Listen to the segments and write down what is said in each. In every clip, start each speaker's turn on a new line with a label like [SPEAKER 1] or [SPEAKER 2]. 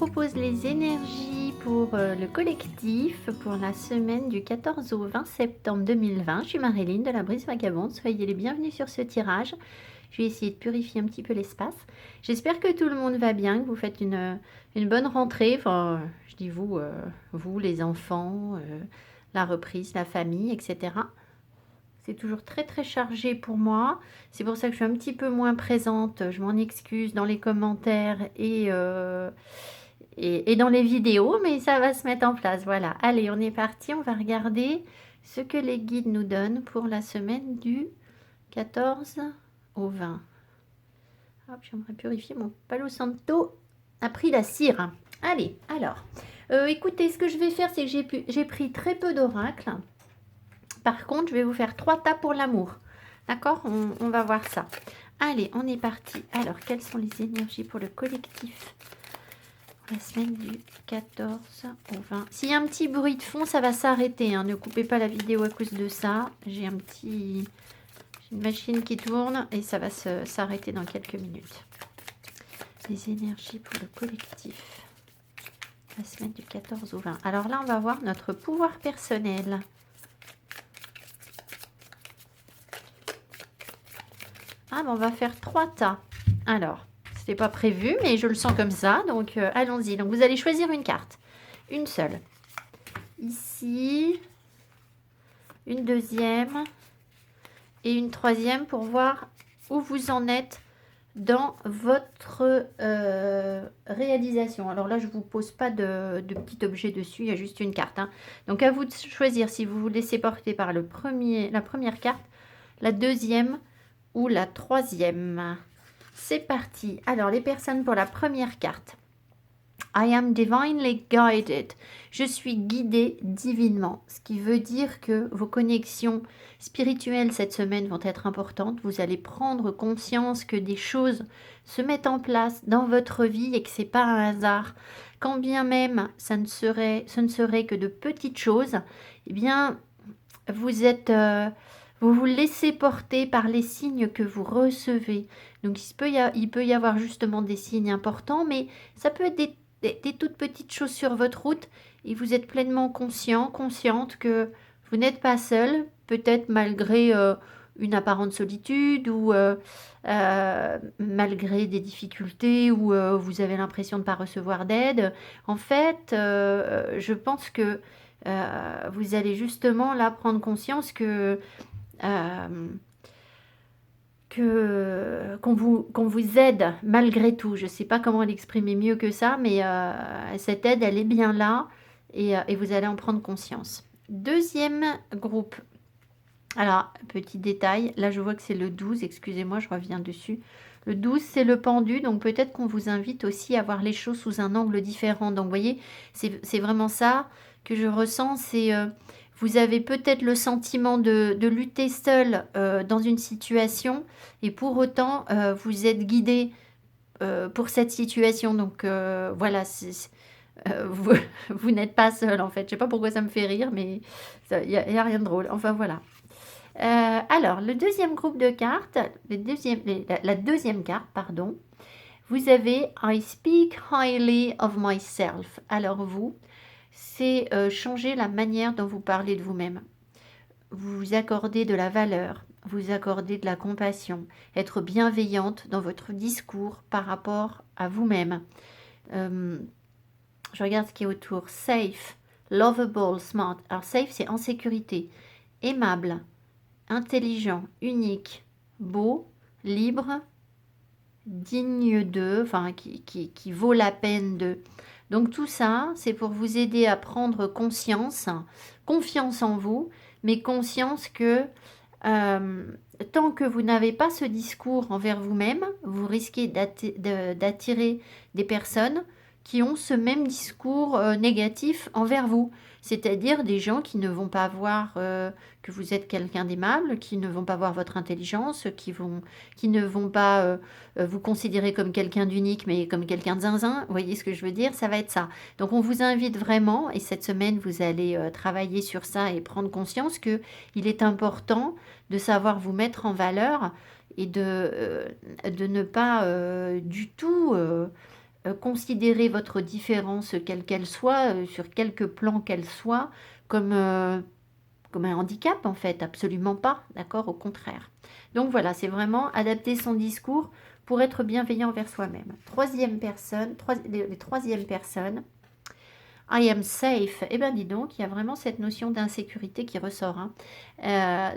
[SPEAKER 1] propose les énergies pour le collectif pour la semaine du 14 au 20 septembre 2020. Je suis Maréline de la Brise Vagabonde. Soyez les bienvenus sur ce tirage. Je vais essayer de purifier un petit peu l'espace. J'espère que tout le monde va bien, que vous faites une bonne rentrée. Enfin, je dis vous, vous les enfants, la reprise, la famille, etc. C'est toujours très très chargé pour moi. C'est pour ça que je suis un petit peu moins présente. Je m'en excuse dans les commentaires et dans les vidéos, mais ça va se mettre en place. Voilà. Allez, on est parti. On va regarder ce que les guides nous donnent pour la semaine du 14 au 20. Hop, j'aimerais purifier mon Palo Santo. A pris la cire. Allez, alors. Écoutez, ce que je vais faire, c'est que j'ai pris très peu d'oracles. Par contre, je vais vous faire 3 tas pour l'amour. D'accord, on va voir ça. Allez, on est parti. Alors, quelles sont les énergies pour le collectif pour la semaine du 14 au 20? S'il y a un petit bruit de fond, ça va s'arrêter. Hein. Ne coupez pas la vidéo à cause de ça. J'ai une machine qui tourne et ça va s'arrêter dans quelques minutes. Les énergies pour le collectif. La semaine du 14 au 20. Alors là, on va voir notre pouvoir personnel. Ah, ben on va faire 3 tas. Alors, c'était pas prévu, mais je le sens comme ça. Donc, allons-y. Donc, vous allez choisir une carte. Une seule. Ici. Une deuxième. Et une troisième pour voir où vous en êtes dans votre réalisation. Alors là, je ne vous pose pas de petit objet dessus. Il y a juste une carte. Hein. Donc, à vous de choisir si vous vous laissez porter par la première carte, la deuxième ou la troisième. C'est parti. Alors, les personnes pour la première carte. I am divinely guided. Je suis guidée divinement. Ce qui veut dire que vos connexions spirituelles cette semaine vont être importantes. Vous allez prendre conscience que des choses se mettent en place dans votre vie et que ce n'est pas un hasard. Quand bien même ce ne serait que de petites choses, eh bien, vous êtes... vous vous laissez porter par les signes que vous recevez. Donc, il peut y avoir justement des signes importants, mais ça peut être des toutes petites choses sur votre route et vous êtes pleinement consciente que vous n'êtes pas seul, peut-être malgré une apparente solitude ou malgré des difficultés ou vous avez l'impression de ne pas recevoir d'aide. En fait, je pense que vous allez justement là prendre conscience que qu'on vous aide malgré tout. Je ne sais pas comment l'exprimer mieux que ça, mais cette aide, elle est bien là et vous allez en prendre conscience. Deuxième groupe. Alors, petit détail, là je vois que c'est le 12, excusez-moi, je reviens dessus. Le 12, c'est le pendu, donc peut-être qu'on vous invite aussi à voir les choses sous un angle différent. Donc, vous voyez, c'est vraiment ça que je ressens, c'est... vous avez peut-être le sentiment de lutter seul dans une situation et pour autant, vous êtes guidé pour cette situation. Donc, voilà, vous, vous n'êtes pas seul en fait. Je ne sais pas pourquoi ça me fait rire, mais il n'y a rien de drôle. Enfin, voilà. Alors, le deuxième groupe de cartes, la deuxième carte, pardon, vous avez I speak highly of myself. Alors, vous, c'est changer la manière dont vous parlez de vous-même. Vous accordez de la valeur, vous accordez de la compassion, être bienveillante dans votre discours par rapport à vous-même. Je regarde ce qui est autour. Safe, lovable, smart. Alors, safe, c'est en sécurité. Aimable, intelligent, unique, beau, libre, digne de, enfin, qui vaut la peine de. Donc tout ça, c'est pour vous aider à prendre conscience, confiance en vous, mais conscience que tant que vous n'avez pas ce discours envers vous-même, vous risquez d'attirer des personnes qui ont ce même discours négatif envers vous. C'est-à-dire des gens qui ne vont pas voir que vous êtes quelqu'un d'aimable, qui ne vont pas voir votre intelligence, qui ne vont pas vous considérer comme quelqu'un d'unique, mais comme quelqu'un de zinzin. Vous voyez ce que je veux dire? Ça va être ça. Donc on vous invite vraiment, et cette semaine vous allez travailler sur ça et prendre conscience que il est important de savoir vous mettre en valeur et de ne pas du tout considérez votre différence, quelle qu'elle soit, sur quelque plan qu'elle soit, comme, comme un handicap en fait, absolument pas, d'accord, au contraire. Donc voilà, c'est vraiment adapter son discours pour être bienveillant envers soi-même. Troisième personne, les troisièmes personnes, I am safe. Eh bien, dis donc, il y a vraiment cette notion d'insécurité qui ressort, hein.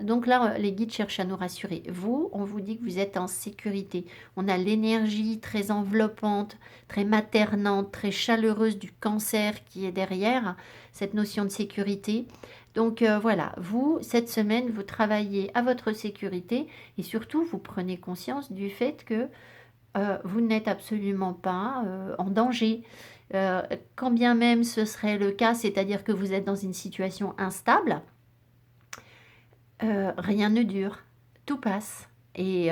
[SPEAKER 1] Donc là, les guides cherchent à nous rassurer. Vous, on vous dit que vous êtes en sécurité. On a l'énergie très enveloppante, très maternante, très chaleureuse du cancer qui est derrière cette notion de sécurité. Donc voilà, vous, cette semaine, vous travaillez à votre sécurité et surtout, vous prenez conscience du fait que vous n'êtes absolument pas en danger. Quand bien même ce serait le cas, c'est-à-dire que vous êtes dans une situation instable, rien ne dure, tout passe. Et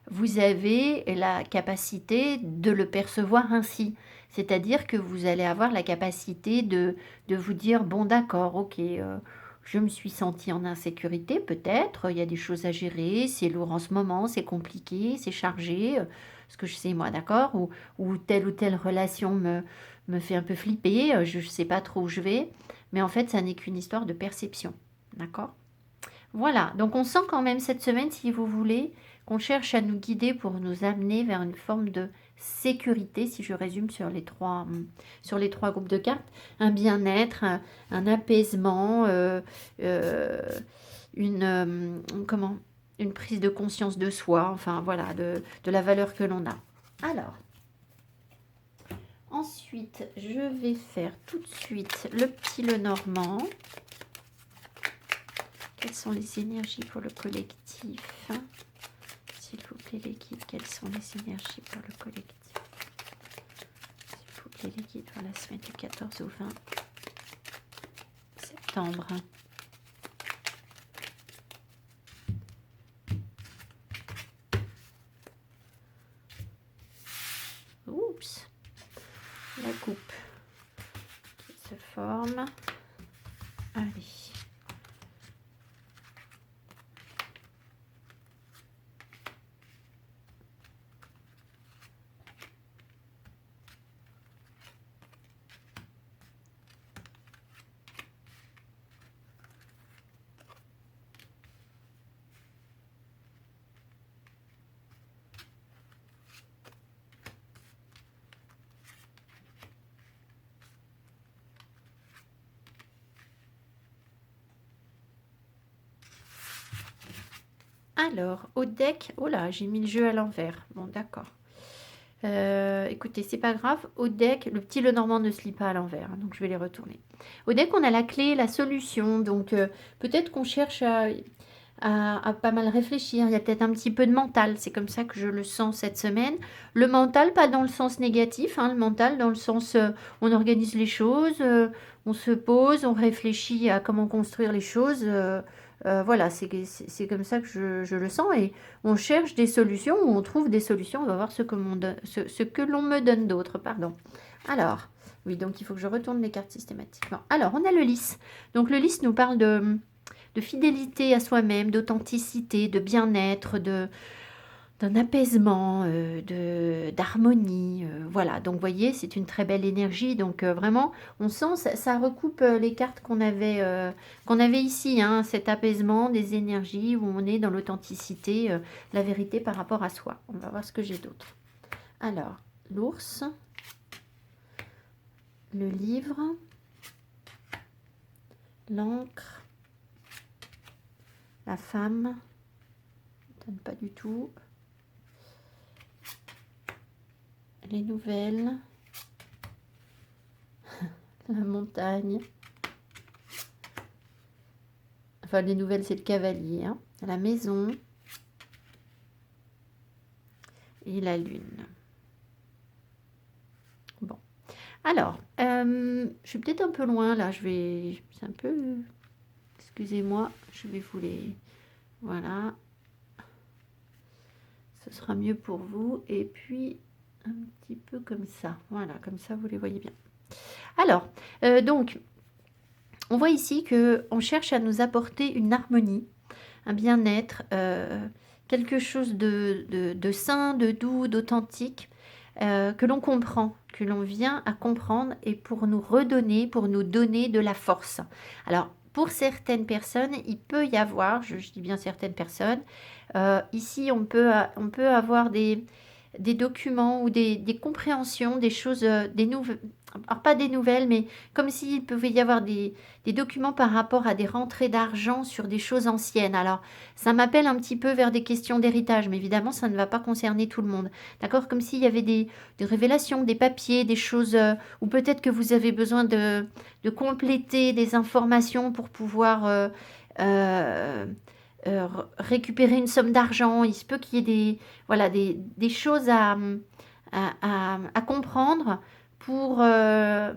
[SPEAKER 1] vous avez la capacité de le percevoir ainsi. C'est-à-dire que vous allez avoir la capacité de vous dire, bon d'accord, ok, je me suis sentie en insécurité, peut-être, il y a des choses à gérer, c'est lourd en ce moment, c'est compliqué, c'est chargé, ce que je sais moi, d'accord, ou telle relation me fait un peu flipper, je ne sais pas trop où je vais, mais en fait, ça n'est qu'une histoire de perception, d'accord. Voilà, donc on sent quand même cette semaine, si vous voulez, qu'on cherche à nous guider pour nous amener vers une forme de sécurité, si je résume sur les trois groupes de cartes, un bien-être, un apaisement, une, comment, une prise de conscience de soi, enfin voilà, de la valeur que l'on a. Alors, ensuite, je vais faire tout de suite le petit Lenormand. Quelles sont les énergies pour le collectif? S'il vous plaît, les guides, quelles sont les énergies pour le collectif? S'il vous plaît, les guides, pour la semaine du 14 au 20 septembre. Oups, la coupe qui se forme. Allez. Alors, au deck, oh là, j'ai mis le jeu à l'envers. Bon, d'accord. Écoutez, c'est pas grave. Au deck, le petit Lenormand ne se lit pas à l'envers, hein, donc je vais les retourner. Au deck, on a la clé, la solution. Donc, peut-être qu'on cherche à pas mal réfléchir. Il y a peut-être un petit peu de mental. C'est comme ça que je le sens cette semaine. Le mental, pas dans le sens négatif, hein, le mental dans le sens on organise les choses, on se pose, on réfléchit à comment construire les choses. Voilà, c'est comme ça que je le sens et on cherche des solutions ou on trouve des solutions. On va voir ce que l'on me donne d'autre. Pardon. Alors, oui, donc il faut que je retourne les cartes systématiquement. Alors, on a le lys. Donc, le lys nous parle de fidélité à soi-même, d'authenticité, de bien-être, d'un apaisement, d'harmonie. Voilà, donc vous voyez, c'est une très belle énergie. Donc vraiment, on sent, ça recoupe les cartes qu'on avait ici, hein, cet apaisement des énergies où on est dans l'authenticité, la vérité par rapport à soi. On va voir ce que j'ai d'autre. Alors, l'ours, le livre, l'encre, la femme, donne pas du tout. Les nouvelles, la montagne, enfin les nouvelles c'est le cavalier, hein. La maison et la lune. Bon, alors, je suis peut-être un peu loin là, c'est un peu, excusez-moi, je vais vous les, voilà, ce sera mieux pour vous, et puis un petit peu comme ça, voilà, comme ça vous les voyez bien. Alors, donc, on voit ici qu'on cherche à nous apporter une harmonie, un bien-être, quelque chose de sain, de doux, d'authentique. que l'on comprend, que l'on vient à comprendre et pour nous redonner, pour nous donner de la force. Alors, pour certaines personnes, il peut y avoir, je dis bien certaines personnes, ici on peut avoir des documents ou des compréhensions, des choses, des nouvelles, alors pas des nouvelles, mais comme s'il pouvait y avoir des documents par rapport à des rentrées d'argent sur des choses anciennes. Alors, ça m'appelle un petit peu vers des questions d'héritage, mais évidemment, ça ne va pas concerner tout le monde. D'accord? Comme s'il y avait des révélations, des papiers, des choses, ou peut-être que vous avez besoin de compléter des informations pour pouvoir euh, récupérer une somme d'argent. Il se peut qu'il y ait voilà, des choses à comprendre pour, euh,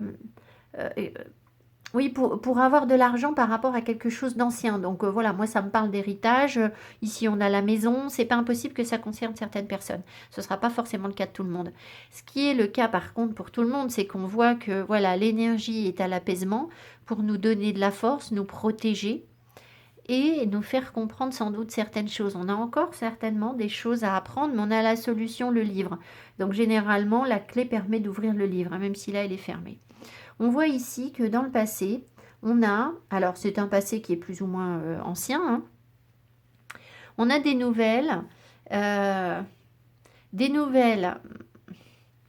[SPEAKER 1] oui, pour avoir de l'argent par rapport à quelque chose d'ancien. Donc voilà, moi ça me parle d'héritage. Ici on a la maison. C'est pas impossible que ça concerne certaines personnes. Ce ne sera pas forcément le cas de tout le monde. Ce qui est le cas par contre pour tout le monde, c'est qu'on voit que voilà, l'énergie est à l'apaisement pour nous donner de la force, nous protéger et nous faire comprendre sans doute certaines choses. On a encore certainement des choses à apprendre, mais on a la solution, le livre. Donc généralement, la clé permet d'ouvrir le livre, hein, même si là, elle est fermée. On voit ici que dans le passé, on a, alors c'est un passé qui est plus ou moins ancien, hein, on a euh, des nouvelles,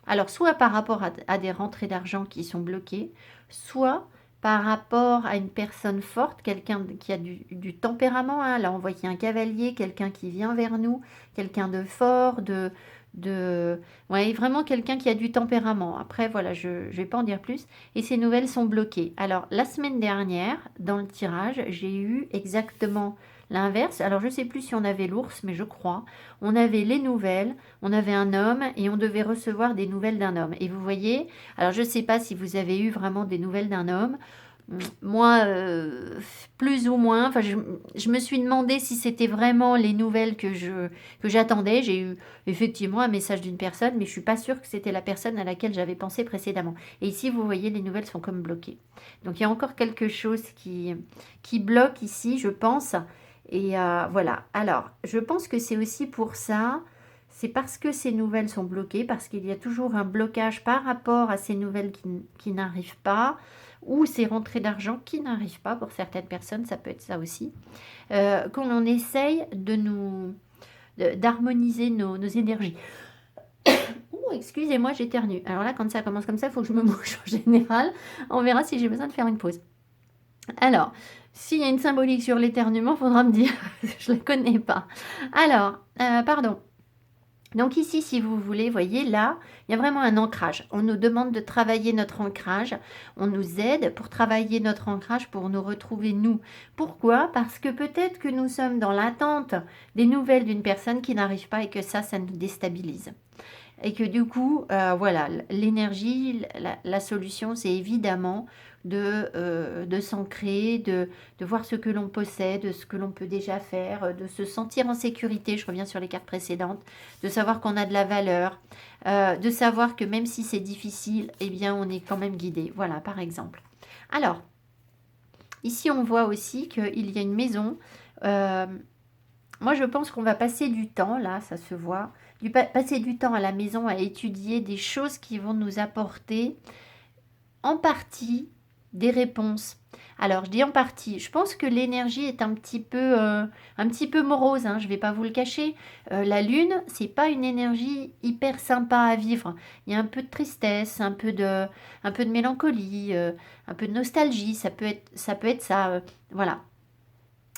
[SPEAKER 1] alors soit par rapport à des rentrées d'argent qui sont bloquées, soit par rapport à une personne forte, quelqu'un qui a du tempérament, hein. Là on voit qu'il y a un cavalier, quelqu'un qui vient vers nous, quelqu'un de fort, ouais, vraiment quelqu'un qui a du tempérament. Après voilà, je ne vais pas en dire plus. Et ces nouvelles sont bloquées. Alors la semaine dernière, dans le tirage, j'ai eu exactement l'inverse. Alors je ne sais plus si on avait l'ours, mais je crois. On avait les nouvelles, on avait un homme et on devait recevoir des nouvelles d'un homme. Et vous voyez, alors je ne sais pas si vous avez eu vraiment des nouvelles d'un homme. Moi, plus ou moins, enfin, je me suis demandé si c'était vraiment les nouvelles que j'attendais. J'ai eu effectivement un message d'une personne, mais je suis pas sûre que c'était la personne à laquelle j'avais pensé précédemment. Et ici, vous voyez, les nouvelles sont comme bloquées. Donc, il y a encore quelque chose qui bloque ici, je pense. Et voilà. Alors, je pense que c'est aussi pour ça. C'est parce que ces nouvelles sont bloquées, parce qu'il y a toujours un blocage par rapport à ces nouvelles qui n'arrivent pas, ou ces rentrées d'argent qui n'arrivent pas pour certaines personnes, ça peut être ça aussi, qu'on essaye d'harmoniser nos énergies. Oh, excusez-moi, j'éternue. Alors là, quand ça commence comme ça, il faut que je me mouche en général. On verra si j'ai besoin de faire une pause. Alors, s'il y a une symbolique sur l'éternuement, il faudra me dire. Je ne la connais pas. Alors, pardon. Donc ici, si vous voulez, voyez là, il y a vraiment un ancrage. On nous demande de travailler notre ancrage. On nous aide pour travailler notre ancrage, pour nous retrouver nous. Pourquoi? Parce que peut-être que nous sommes dans l'attente des nouvelles d'une personne qui n'arrive pas et que ça nous déstabilise. Et que du coup, voilà, l'énergie, la solution, c'est évidemment de s'ancrer, de voir ce que l'on possède, ce que l'on peut déjà faire, de se sentir en sécurité, je reviens sur les cartes précédentes, de savoir qu'on a de la valeur, de savoir que même si c'est difficile, eh bien, on est quand même guidé. Voilà, par exemple. Alors, ici, on voit aussi qu'il y a une maison. Moi, je pense qu'on va passer du temps, là, ça se voit, passer du temps à la maison à étudier des choses qui vont nous apporter en partie des réponses. Alors, je dis en partie. Je pense que l'énergie est un petit peu morose, hein, je ne vais pas vous le cacher. La lune, c'est pas une énergie hyper sympa à vivre. Il y a un peu de tristesse, un peu de mélancolie, un peu de nostalgie. Ça peut être ça. Voilà.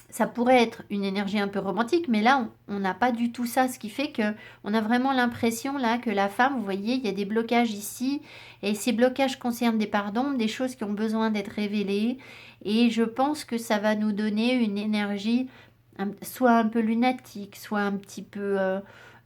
[SPEAKER 1] Ça pourrait être une énergie un peu romantique, mais là, on n'a pas du tout ça, ce qui fait que on a vraiment l'impression là que la femme, vous voyez, il y a des blocages ici, et ces blocages concernent des pardons, des choses qui ont besoin d'être révélées, et je pense que ça va nous donner une énergie soit un peu lunatique, soit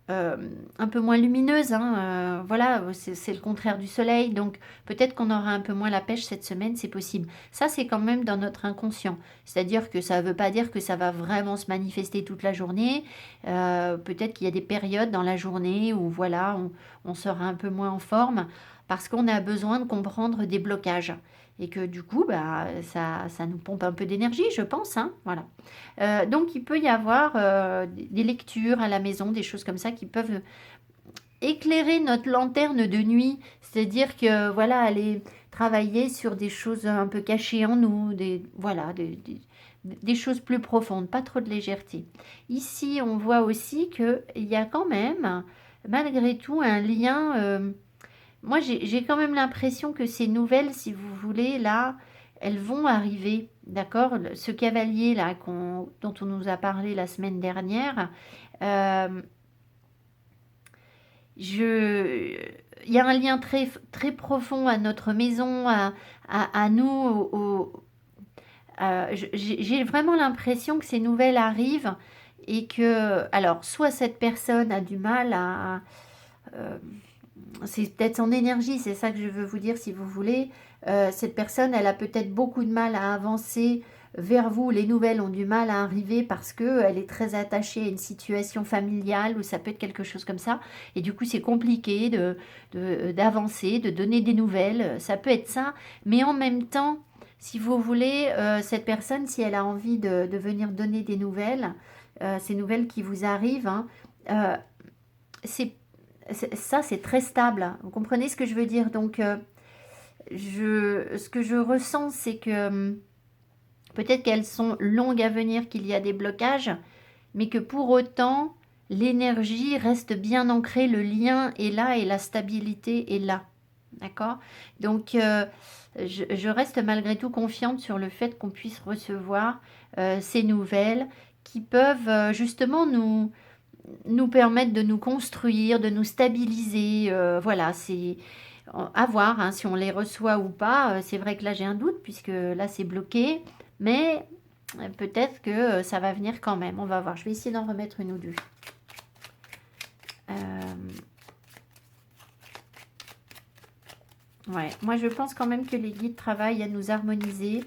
[SPEAKER 1] euh, un peu moins lumineuse, hein, voilà, c'est le contraire du soleil, donc peut-être qu'on aura un peu moins la pêche cette semaine, c'est possible. Ça, c'est quand même dans notre inconscient, c'est-à-dire que ça ne veut pas dire que ça va vraiment se manifester toute la journée, peut-être qu'il y a des périodes dans la journée où voilà, on sera un peu moins en forme, parce qu'on a besoin de comprendre des blocages. Et que du coup, bah, ça nous pompe un peu d'énergie, je pense, hein, voilà. Donc il peut y avoir des lectures à la maison, des choses comme ça qui peuvent éclairer notre lanterne de nuit, c'est-à-dire que voilà, aller travailler sur des choses un peu cachées en nous, voilà, des choses plus profondes, pas trop de légèreté. Ici, on voit aussi qu'il y a quand même, malgré tout, un lien. Moi, j'ai quand même l'impression que ces nouvelles, si vous voulez, là, elles vont arriver, d'accord? Ce cavalier là dont on nous a parlé la semaine dernière, euh, il y a un lien très, très profond à notre maison, à nous. J'ai vraiment l'impression que ces nouvelles arrivent et que, alors, soit cette personne a du mal euh, c'est peut-être son énergie, c'est ça que je veux vous dire si vous voulez. Cette personne, elle a peut-être beaucoup de mal à avancer vers vous. Les nouvelles ont du mal à arriver parce qu'elle est très attachée à une situation familiale ou ça peut être quelque chose comme ça. Et du coup, c'est compliqué d'avancer, de donner des nouvelles. Ça peut être ça. Mais en même temps, si vous voulez, cette personne, si elle a envie de venir donner des nouvelles, ces nouvelles qui vous arrivent, hein, c'est ça, c'est très stable. Vous comprenez ce que je veux dire? Donc, ce que je ressens, c'est que peut-être qu'elles sont longues à venir, qu'il y a des blocages, mais que pour autant, l'énergie reste bien ancrée, le lien est là et la stabilité est là. D'accord? Donc, je reste malgré tout confiante sur le fait qu'on puisse recevoir ces nouvelles qui peuvent justement nous permettre de nous construire, de nous stabiliser. Voilà, c'est à voir hein, si on les reçoit ou pas. C'est vrai que là j'ai un doute puisque là c'est bloqué, mais peut-être que ça va venir quand même. On va voir. Je vais essayer d'en remettre une ou deux. Ouais, moi je pense quand même que les guides travaillent à nous harmoniser,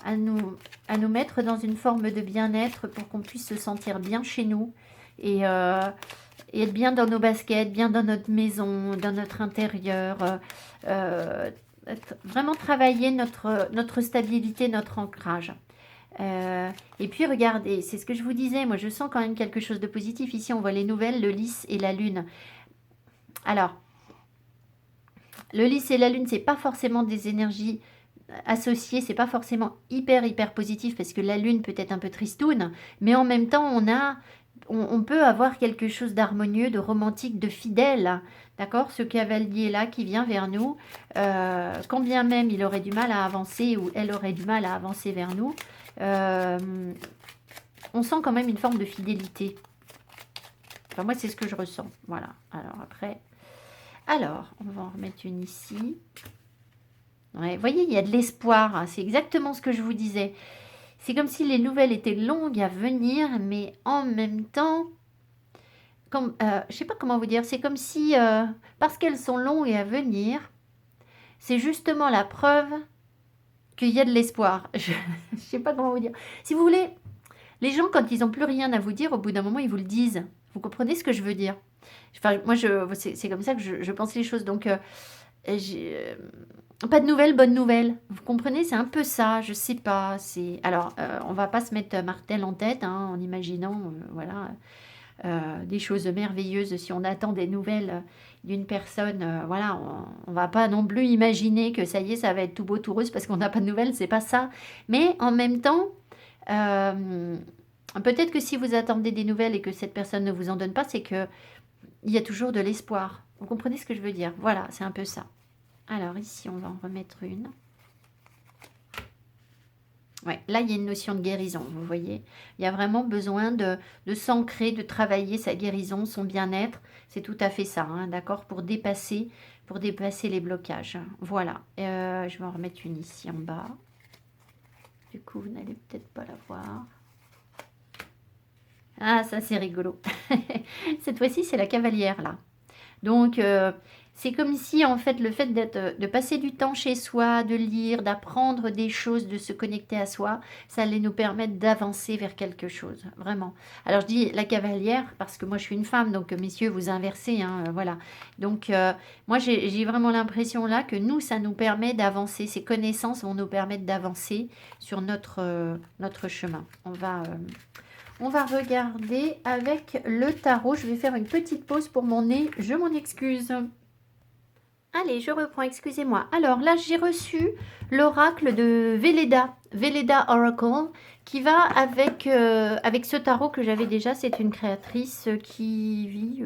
[SPEAKER 1] à nous mettre dans une forme de bien-être pour qu'on puisse se sentir bien chez nous et être bien dans nos baskets, bien dans notre maison, dans notre intérieur. Vraiment travailler notre stabilité, notre ancrage. Et puis regardez, c'est ce que je vous disais, moi je sens quand même quelque chose de positif. Ici on voit les nouvelles, le lys et la lune. Alors, le lys et la lune, c'est pas forcément des énergies associées, c'est pas forcément hyper positif parce que la lune peut être un peu tristoune, mais en même temps on peut avoir quelque chose d'harmonieux, de romantique, de fidèle, d'accord? Ce cavalier-là qui vient vers nous, quand bien même il aurait du mal à avancer ou elle aurait du mal à avancer vers nous, on sent quand même une forme de fidélité. Enfin, moi, c'est ce que je ressens. Voilà. Alors après... Alors, on va en remettre une ici. Ouais, vous voyez, il y a de l'espoir. Hein, c'est exactement ce que je vous disais. C'est comme si les nouvelles étaient longues à venir, mais en même temps, comme, je sais pas comment vous dire, c'est comme si, parce qu'elles sont longues à venir, c'est justement la preuve qu'il y a de l'espoir. Je ne sais pas comment vous dire. Si vous voulez, les gens, quand ils n'ont plus rien à vous dire, au bout d'un moment, ils vous le disent. Vous comprenez ce que je veux dire? Enfin, moi, c'est comme ça que je pense les choses. Donc, pas de nouvelles, bonnes nouvelles. Vous comprenez? C'est un peu ça. Je sais pas. Alors, on va pas se mettre Martel en tête hein, en imaginant, voilà, des choses merveilleuses. Si on attend des nouvelles d'une personne, voilà, on va pas non plus imaginer que ça y est, ça va être tout beau, tout rose parce qu'on n'a pas de nouvelles. C'est pas ça. Mais en même temps. Peut-être que si vous attendez des nouvelles et que cette personne ne vous en donne pas, c'est que il y a toujours de l'espoir. Vous comprenez ce que je veux dire? Voilà, c'est un peu ça. Alors ici, on va en remettre une. Ouais, là, il y a une notion de guérison, vous voyez. Il y a vraiment besoin de s'ancrer, de travailler sa guérison, son bien-être. C'est tout à fait ça, hein, d'accord? Pour dépasser les blocages. Voilà. Je vais en remettre une ici en bas. Du coup, vous n'allez peut-être pas la voir. Ah, ça c'est rigolo. Cette fois-ci, c'est la cavalière là. Donc, c'est comme si en fait, le fait de passer du temps chez soi, de lire, d'apprendre des choses, de se connecter à soi, ça allait nous permettre d'avancer vers quelque chose, vraiment. Alors, je dis la cavalière parce que moi, je suis une femme, donc messieurs, vous inversez, hein, voilà. Donc, moi, j'ai vraiment l'impression là que nous, ça nous permet d'avancer. Ces connaissances vont nous permettre d'avancer sur notre chemin. On va regarder avec le tarot. Je vais faire une petite pause pour mon nez. Je m'en excuse. Allez, je reprends, excusez-moi. Alors là, j'ai reçu l'oracle de Velleda, Velleda Oracle, qui va avec ce tarot que j'avais déjà. C'est une créatrice qui vit,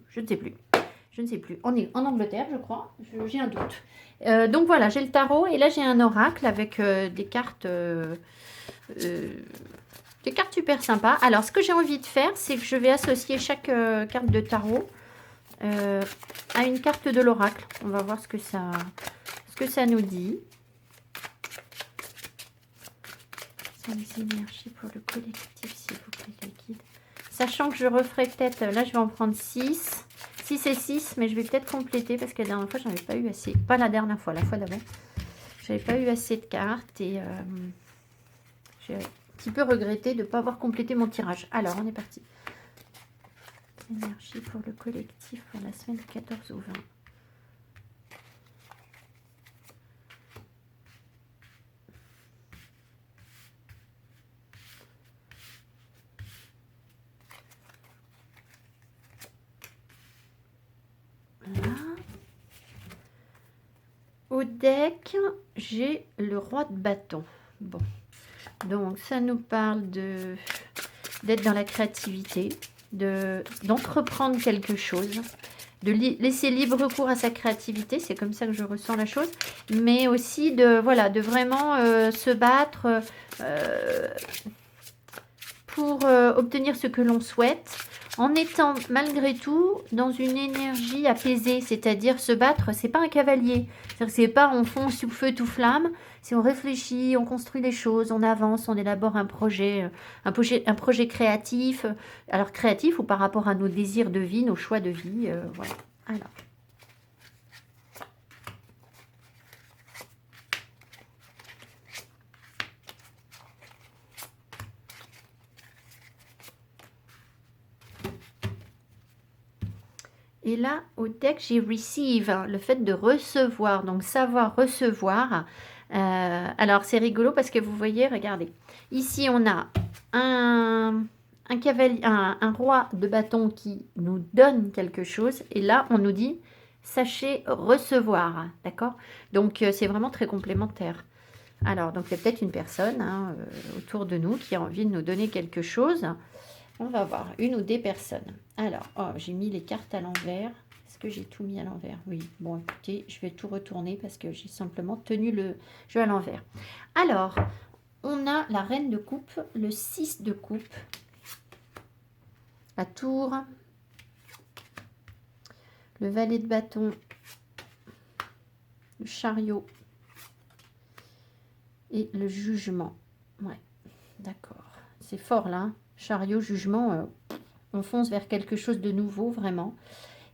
[SPEAKER 1] je ne sais plus. Je ne sais plus. On est en Angleterre, je crois. J'ai un doute. Donc voilà, j'ai le tarot et là j'ai un oracle avec des cartes super sympas. Alors ce que j'ai envie de faire, c'est que je vais associer chaque carte de tarot à une carte de l'oracle. On va voir ce que ça nous dit. Les énergies pour le collectif, s'il vous plaît, les guides. Sachant que je referai peut-être, là je vais en prendre 6. 6 et 6, mais je vais peut-être compléter parce que la dernière fois, j'en avais pas eu assez. Pas la dernière fois, la fois d'avant. J'avais pas eu assez de cartes et j'ai un petit peu regretté de ne pas avoir complété mon tirage. Alors, on est parti. Énergie pour le collectif pour la semaine du 14 au 20. Là. Au deck, j'ai le roi de bâton. Bon. Donc, ça nous parle d'être dans la créativité, d'entreprendre quelque chose, de laisser libre cours à sa créativité, c'est comme ça que je ressens la chose, mais aussi de vraiment se battre pour obtenir ce que l'on souhaite, en étant malgré tout dans une énergie apaisée, c'est-à-dire se battre, c'est pas un cavalier, c'est pas on fonce tout feu tout flamme, c'est on réfléchit, on construit des choses, on avance, on élabore un projet créatif, alors créatif ou par rapport à nos désirs de vie, nos choix de vie, voilà. Alors. Et là, au deck, j'ai receive, le fait de recevoir, donc savoir recevoir. Alors, c'est rigolo parce que vous voyez, regardez, ici, on a un cavalier, un roi de bâton qui nous donne quelque chose. Et là, on nous dit, sachez recevoir, d'accord? Donc, c'est vraiment très complémentaire. Alors, donc, il y a peut-être une personne autour de nous qui a envie de nous donner quelque chose. On va voir, une ou des personnes. Alors, oh, j'ai mis les cartes à l'envers. Est-ce que j'ai tout mis à l'envers? Oui. Bon, écoutez, je vais tout retourner parce que j'ai simplement tenu le jeu à l'envers. Alors, on a la reine de coupe, le 6 de coupe, la tour, le valet de bâton, le chariot et le jugement. Ouais, d'accord. C'est fort là, hein. Chariot, jugement, on fonce vers quelque chose de nouveau, vraiment.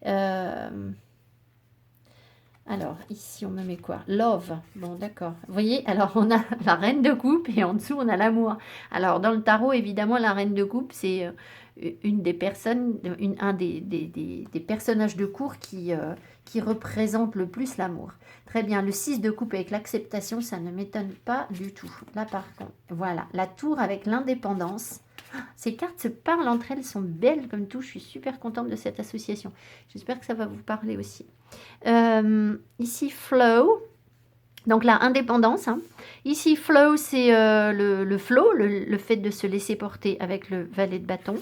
[SPEAKER 1] Alors, ici, on me met quoi? Love. Bon, d'accord. Vous voyez, alors, on a la reine de coupe et en dessous, on a l'amour. Alors, dans le tarot, évidemment, la reine de coupe, c'est une des personnes, un des personnages de cour qui représente le plus l'amour. Très bien. Le 6 de coupe avec l'acceptation, ça ne m'étonne pas du tout. Là, par contre, voilà. La tour avec l'indépendance. Ces cartes se parlent entre elles, sont belles comme tout. Je suis super contente de cette association. J'espère que ça va vous parler aussi. Ici, flow. Donc la indépendance. Hein. Ici, flow, c'est le flow, le fait de se laisser porter avec le valet de bâton.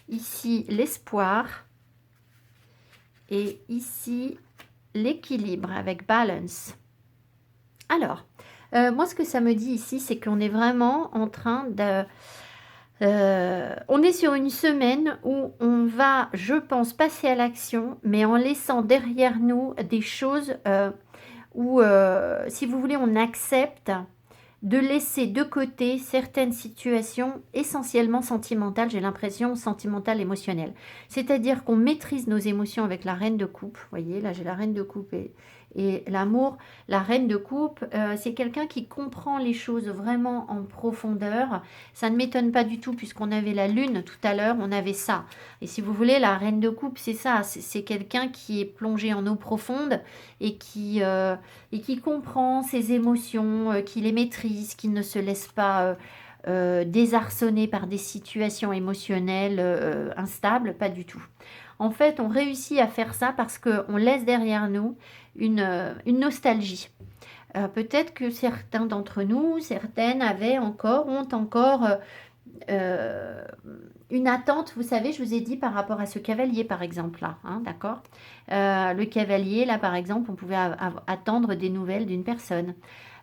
[SPEAKER 1] Ici, l'espoir. Et ici, l'équilibre avec balance. Alors, moi, ce que ça me dit ici, c'est qu'on est vraiment en train de... on est sur une semaine où on va, je pense, passer à l'action, mais en laissant derrière nous des choses où, si vous voulez, on accepte de laisser de côté certaines situations essentiellement sentimentales, j'ai l'impression, sentimentales, émotionnelles. C'est-à-dire qu'on maîtrise nos émotions avec la reine de coupe. Vous voyez, là j'ai la reine de coupe et l'amour. La reine de coupe, c'est quelqu'un qui comprend les choses vraiment en profondeur. Ça ne m'étonne pas du tout puisqu'on avait la lune tout à l'heure, on avait ça. Et si vous voulez, la reine de coupe, c'est ça. C'est quelqu'un qui est plongé en eau profonde et qui comprend ses émotions, qui les maîtrise, qui ne se laisse pas désarçonné par des situations émotionnelles instables, pas du tout. En fait, on réussit à faire ça parce qu'on laisse derrière nous une nostalgie. Peut-être que certains d'entre nous, certaines ont encore euh, une attente, vous savez, je vous ai dit par rapport à ce cavalier par exemple là, hein, d'accord. Le cavalier là par exemple, on pouvait attendre des nouvelles d'une personne.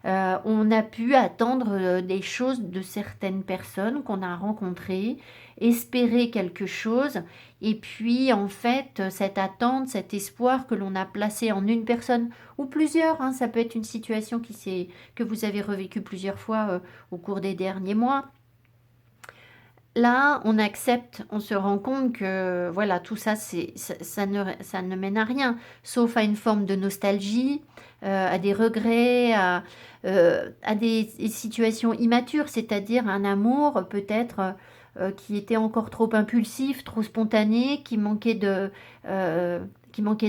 [SPEAKER 1] On a pu attendre des choses de certaines personnes qu'on a rencontrées, espérer quelque chose, et puis en fait, cette attente, cet espoir que l'on a placé en une personne ou plusieurs, hein, ça peut être une situation que vous avez revécue plusieurs fois au cours des derniers mois. Là, on accepte, on se rend compte que voilà, tout ça, ça ne mène à rien, sauf à une forme de nostalgie, à des regrets, à des situations immatures, c'est-à-dire un amour peut-être qui était encore trop impulsif, trop spontané, qui manquait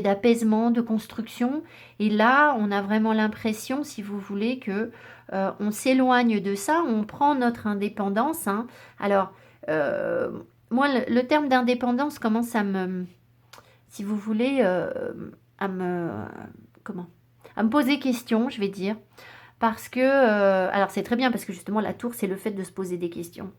[SPEAKER 1] d'apaisement, de construction. Et là, on a vraiment l'impression, si vous voulez, que on s'éloigne de ça, on prend notre indépendance, hein. Alors, euh, moi, le terme d'indépendance commence si vous voulez, à me, comment, à me poser question, je vais dire, parce que, alors c'est très bien parce que justement la tour, c'est le fait de se poser des questions.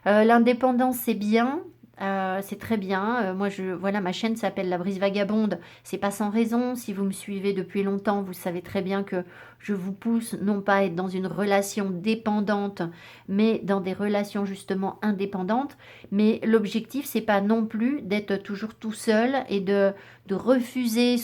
[SPEAKER 1] L'indépendance, c'est bien, c'est très bien. Moi, voilà, ma chaîne s'appelle La Brise Vagabonde. C'est pas sans raison. Si vous me suivez depuis longtemps, vous savez très bien que je vous pousse non pas à être dans une relation dépendante, mais dans des relations justement indépendantes. Mais l'objectif, c'est pas non plus d'être toujours tout seul et de refuser,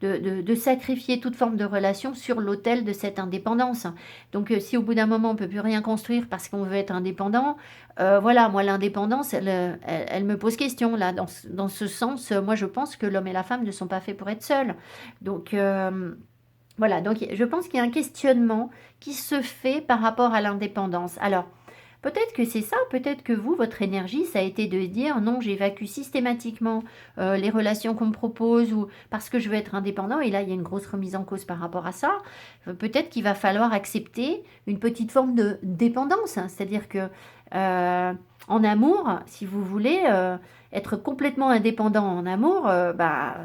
[SPEAKER 1] de sacrifier toute forme de relation sur l'autel de cette indépendance. Donc, si au bout d'un moment, on peut plus rien construire parce qu'on veut être indépendant, voilà, moi, l'indépendance, elle me pose question, là, dans ce sens, moi, je pense que l'homme et la femme ne sont pas faits pour être seuls. Donc, voilà, donc je pense qu'il y a un questionnement qui se fait par rapport à l'indépendance. Alors, peut-être que c'est ça, peut-être que vous, votre énergie, ça a été de dire non, j'évacue systématiquement les relations qu'on me propose ou parce que je veux être indépendant. Et là, il y a une grosse remise en cause par rapport à ça. Peut-être qu'il va falloir accepter une petite forme de dépendance, hein. C'est-à-dire que en amour, si vous voulez être complètement indépendant en amour, bah,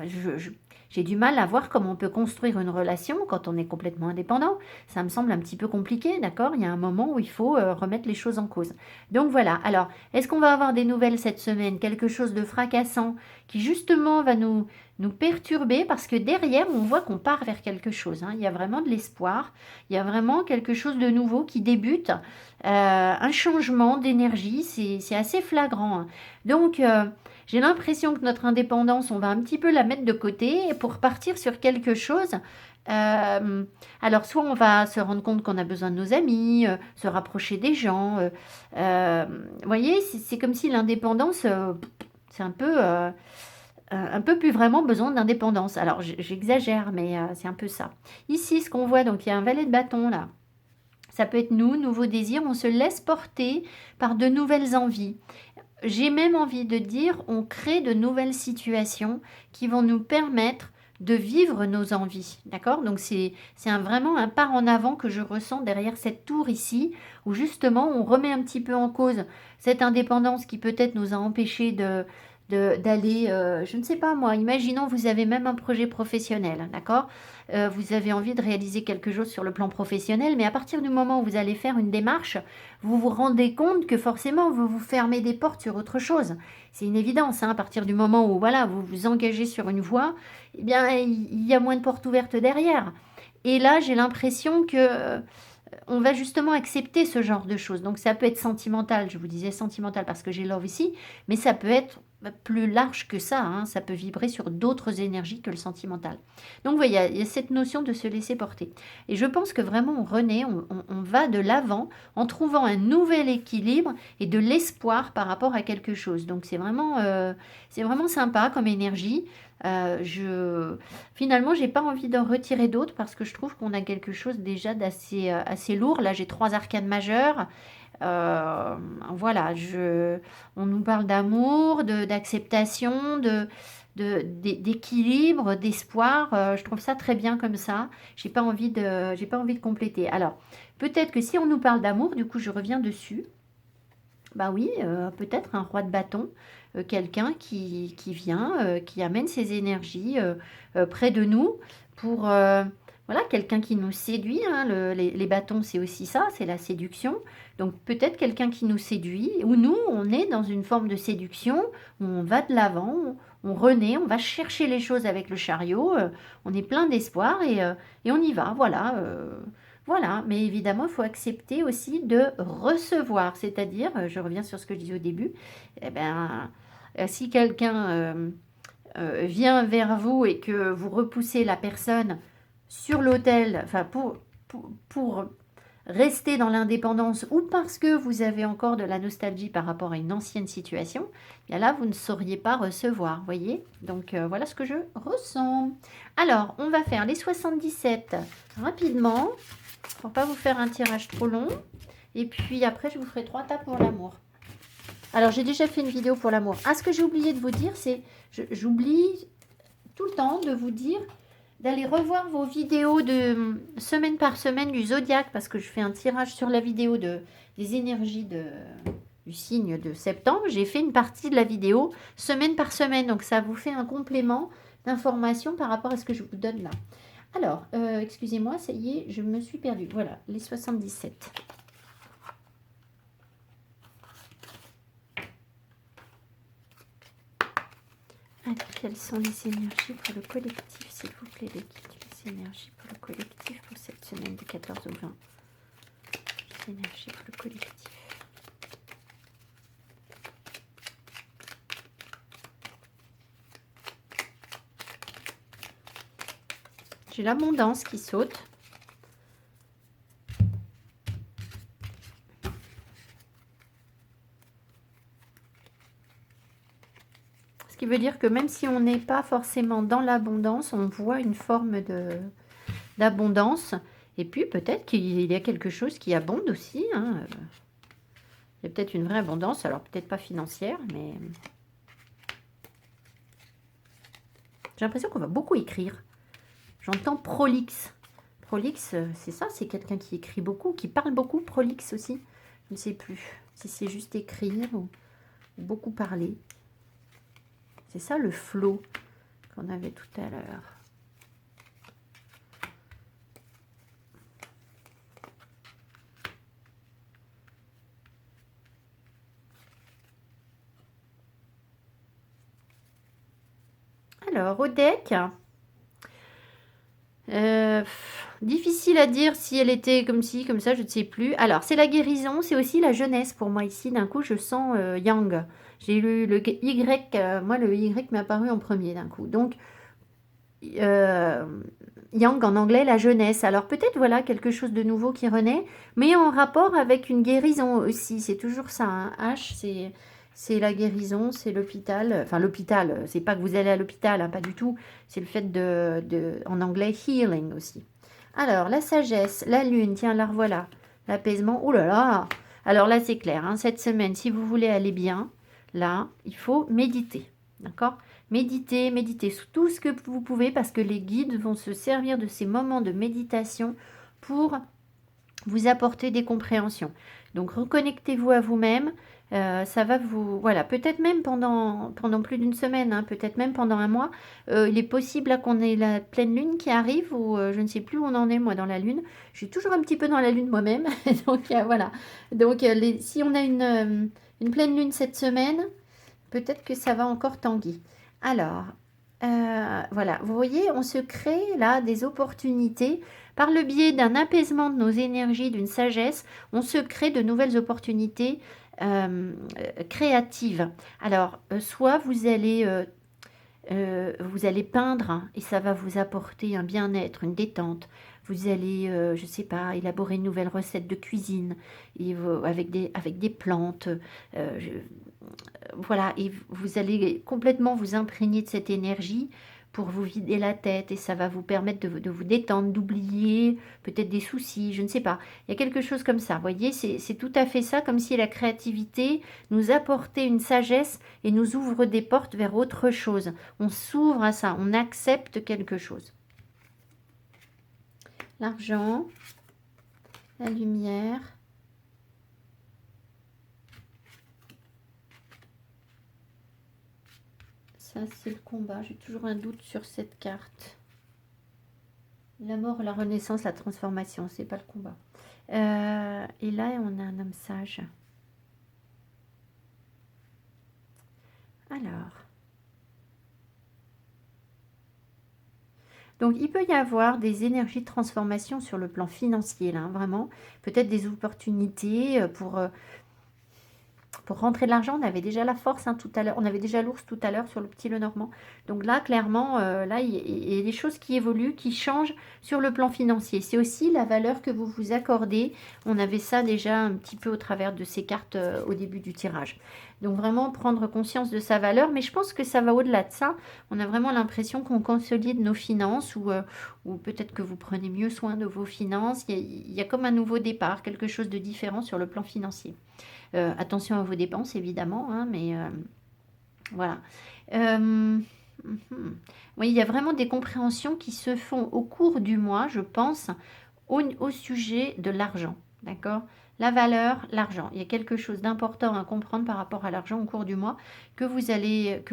[SPEAKER 1] j'ai du mal à voir comment on peut construire une relation quand on est complètement indépendant. Ça me semble un petit peu compliqué, d'accord? Il y a un moment où il faut remettre les choses en cause. Donc voilà. Alors, est-ce qu'on va avoir des nouvelles cette semaine? Quelque chose de fracassant qui justement va nous perturber parce que derrière, on voit qu'on part vers quelque chose, hein. Il y a vraiment de l'espoir. Il y a vraiment quelque chose de nouveau qui débute. Un changement d'énergie. C'est assez flagrant, hein. Donc, j'ai l'impression que notre indépendance, on va un petit peu la mettre de côté pour partir sur quelque chose. Alors, soit on va se rendre compte qu'on a besoin de nos amis, se rapprocher des gens. Vous voyez, c'est comme si l'indépendance, c'est un peu plus vraiment besoin d'indépendance. Alors, j'exagère, mais c'est un peu ça. Ici, ce qu'on voit, donc il y a un valet de bâton là. Ça peut être nous, nouveaux désirs, on se laisse porter par de nouvelles envies. J'ai même envie de dire, on crée de nouvelles situations qui vont nous permettre de vivre nos envies. D'accord? Donc vraiment un pas en avant que je ressens derrière cette tour ici, où justement on remet un petit peu en cause cette indépendance qui peut-être nous a empêchés d'aller, je ne sais pas moi, imaginons vous avez même un projet professionnel, d'accord? Vous avez envie de réaliser quelque chose sur le plan professionnel, mais à partir du moment où vous allez faire une démarche, vous vous rendez compte que forcément vous vous fermez des portes sur autre chose. C'est une évidence, hein, à partir du moment où voilà, vous vous engagez sur une voie, eh bien il y a moins de portes ouvertes derrière. Et là, j'ai l'impression que on va justement accepter ce genre de choses. Donc ça peut être sentimental, je vous disais sentimental parce que j'ai love ici, mais ça peut être plus large que ça, hein. Ça peut vibrer sur d'autres énergies que le sentimental. Donc vous voyez, il y a cette notion de se laisser porter. Et je pense que vraiment on renaît, on va de l'avant en trouvant un nouvel équilibre et de l'espoir par rapport à quelque chose. Donc c'est vraiment sympa comme énergie. Finalement, j'ai pas envie d'en retirer d'autres parce que je trouve qu'on a quelque chose déjà d'assez assez lourd. Là, j'ai 3 arcanes majeures. Voilà, on nous parle d'amour, d'acceptation, d'équilibre, d'espoir. Je trouve ça très bien comme ça. J'ai pas envie de compléter. Alors, peut-être que si on nous parle d'amour, du coup, je reviens dessus. Bah oui, peut-être un roi de bâton, quelqu'un qui vient, qui amène ses énergies près de nous pour, voilà, quelqu'un qui nous séduit, hein, les bâtons, c'est aussi ça, c'est la séduction. Donc peut-être quelqu'un qui nous séduit, ou nous, on est dans une forme de séduction, où on va de l'avant, on renaît, on va chercher les choses avec le chariot, on est plein d'espoir et on y va, voilà. Voilà, mais évidemment, il faut accepter aussi de recevoir, c'est-à-dire, je reviens sur ce que je disais au début, eh ben, si quelqu'un vient vers vous et que vous repoussez la personne sur l'autel, enfin pour rester dans l'indépendance ou parce que vous avez encore de la nostalgie par rapport à une ancienne situation, bien là, vous ne sauriez pas recevoir, voyez. Donc, voilà ce que je ressens. Alors, on va faire les 77 rapidement pour pas vous faire un tirage trop long. Et puis après, je vous ferai 3 tas pour l'amour. Alors, j'ai déjà fait une vidéo pour l'amour. Ah, ce que j'ai oublié de vous dire, c'est... J'oublie tout le temps de vous dire d'aller revoir vos vidéos de semaine par semaine du zodiaque parce que je fais un tirage sur la vidéo des énergies du signe de septembre. J'ai fait une partie de la vidéo semaine par semaine. Donc, ça vous fait un complément d'information par rapport à ce que je vous donne là. Alors, excusez-moi, ça y est, je me suis perdue. Voilà, les 77. Alors, quelles sont les énergies pour le collectif, s'il vous plaît, les énergies pour le collectif pour cette semaine de 14 au 20. Les énergies pour le collectif. J'ai l'abondance qui saute. Ce qui veut dire que même si on n'est pas forcément dans l'abondance, on voit une forme d'abondance. Et puis peut-être qu'il y a quelque chose qui abonde aussi. Hein. Il y a peut-être une vraie abondance, alors peut-être pas financière, mais... J'ai l'impression qu'on va beaucoup écrire. J'entends prolixe. Prolixe, c'est ça, c'est quelqu'un qui écrit beaucoup, qui parle beaucoup, prolixe aussi. Je ne sais plus si c'est juste écrire ou beaucoup parler. C'est ça le flow qu'on avait tout à l'heure. Alors, au deck, difficile à dire si elle était comme ci, comme ça, je ne sais plus. Alors, c'est la guérison, c'est aussi la jeunesse pour moi ici. D'un coup, je sens Yang. J'ai lu le Y, moi le Y m'est apparu en premier d'un coup. Donc, Yang en anglais, la jeunesse. Alors peut-être voilà quelque chose de nouveau qui renaît, mais en rapport avec une guérison aussi. C'est toujours ça, hein. H, c'est la guérison, c'est l'hôpital. Enfin l'hôpital, c'est pas que vous allez à l'hôpital, hein, pas du tout. C'est le fait en anglais, healing aussi. Alors la sagesse, la lune, tiens, la revoilà. L'apaisement, oh là là. Alors là c'est clair, hein, cette semaine, si vous voulez aller bien, là, il faut méditer, d'accord ? Méditez, méditez tout ce que vous pouvez parce que les guides vont se servir de ces moments de méditation pour vous apporter des compréhensions. Donc reconnectez-vous à vous-même, ça va vous... Voilà, peut-être même pendant plus d'une semaine, hein, peut-être même pendant un mois. Il est possible là, qu'on ait la pleine lune qui arrive ou je ne sais plus où on en est moi dans la lune. Je suis toujours un petit peu dans la lune moi-même. Donc voilà. Donc si on a une pleine lune cette semaine, peut-être que ça va encore tanguer. Alors, voilà, vous voyez, on se crée là des opportunités par le biais d'un apaisement de nos énergies, d'une sagesse, on se crée de nouvelles opportunités créatives. Alors, soit vous allez peindre hein, et ça va vous apporter un bien-être, une détente. Vous allez, je ne sais pas, élaborer une nouvelle recette de cuisine et avec des plantes. Voilà, et vous allez complètement vous imprégner de cette énergie pour vous vider la tête et ça va vous permettre de vous détendre, d'oublier peut-être des soucis, je ne sais pas. Il y a quelque chose comme ça, vous voyez, c'est tout à fait ça, comme si la créativité nous apportait une sagesse et nous ouvre des portes vers autre chose. On s'ouvre à ça, on accepte quelque chose. L'argent, la lumière. Ça, c'est le combat. J'ai toujours un doute sur cette carte. La mort, la renaissance, la transformation, c'est pas le combat. Et là, on a un homme sage. Alors. Donc, il peut y avoir des énergies de transformation sur le plan financier, là, hein, vraiment. Peut-être des opportunités pour rentrer de l'argent. On avait déjà la force tout à l'heure. On avait déjà l'ours tout à l'heure sur le petit Lenormand. Donc là, clairement, là, il y a des choses qui évoluent, qui changent sur le plan financier. C'est aussi la valeur que vous vous accordez. On avait ça déjà un petit peu au travers de ces cartes au début du tirage. Donc vraiment prendre conscience de sa valeur. Mais je pense que ça va au-delà de ça. On a vraiment l'impression qu'on consolide nos finances ou peut-être que vous prenez mieux soin de vos finances. Il y a comme un nouveau départ, quelque chose de différent sur le plan financier. Attention à vos dépenses, évidemment, hein, mais voilà. Oui, il y a vraiment des compréhensions qui se font au cours du mois, je pense, au sujet de l'argent, d'accord? La valeur, l'argent. Il y a quelque chose d'important à comprendre par rapport à l'argent au cours du mois que vous allez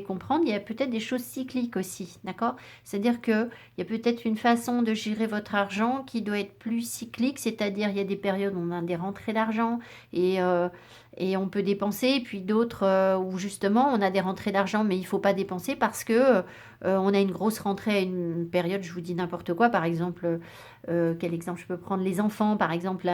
[SPEAKER 1] comprendre. Il y a peut-être des choses cycliques aussi, d'accord? C'est-à-dire qu'il y a peut-être une façon de gérer votre argent qui doit être plus cyclique, c'est-à-dire il y a des périodes où on a des rentrées d'argent et on peut dépenser, puis d'autres où justement on a des rentrées d'argent mais il ne faut pas dépenser parce que on a une grosse rentrée à une période, je vous dis n'importe quoi, par exemple, quel exemple je peux prendre? Les enfants, par exemple,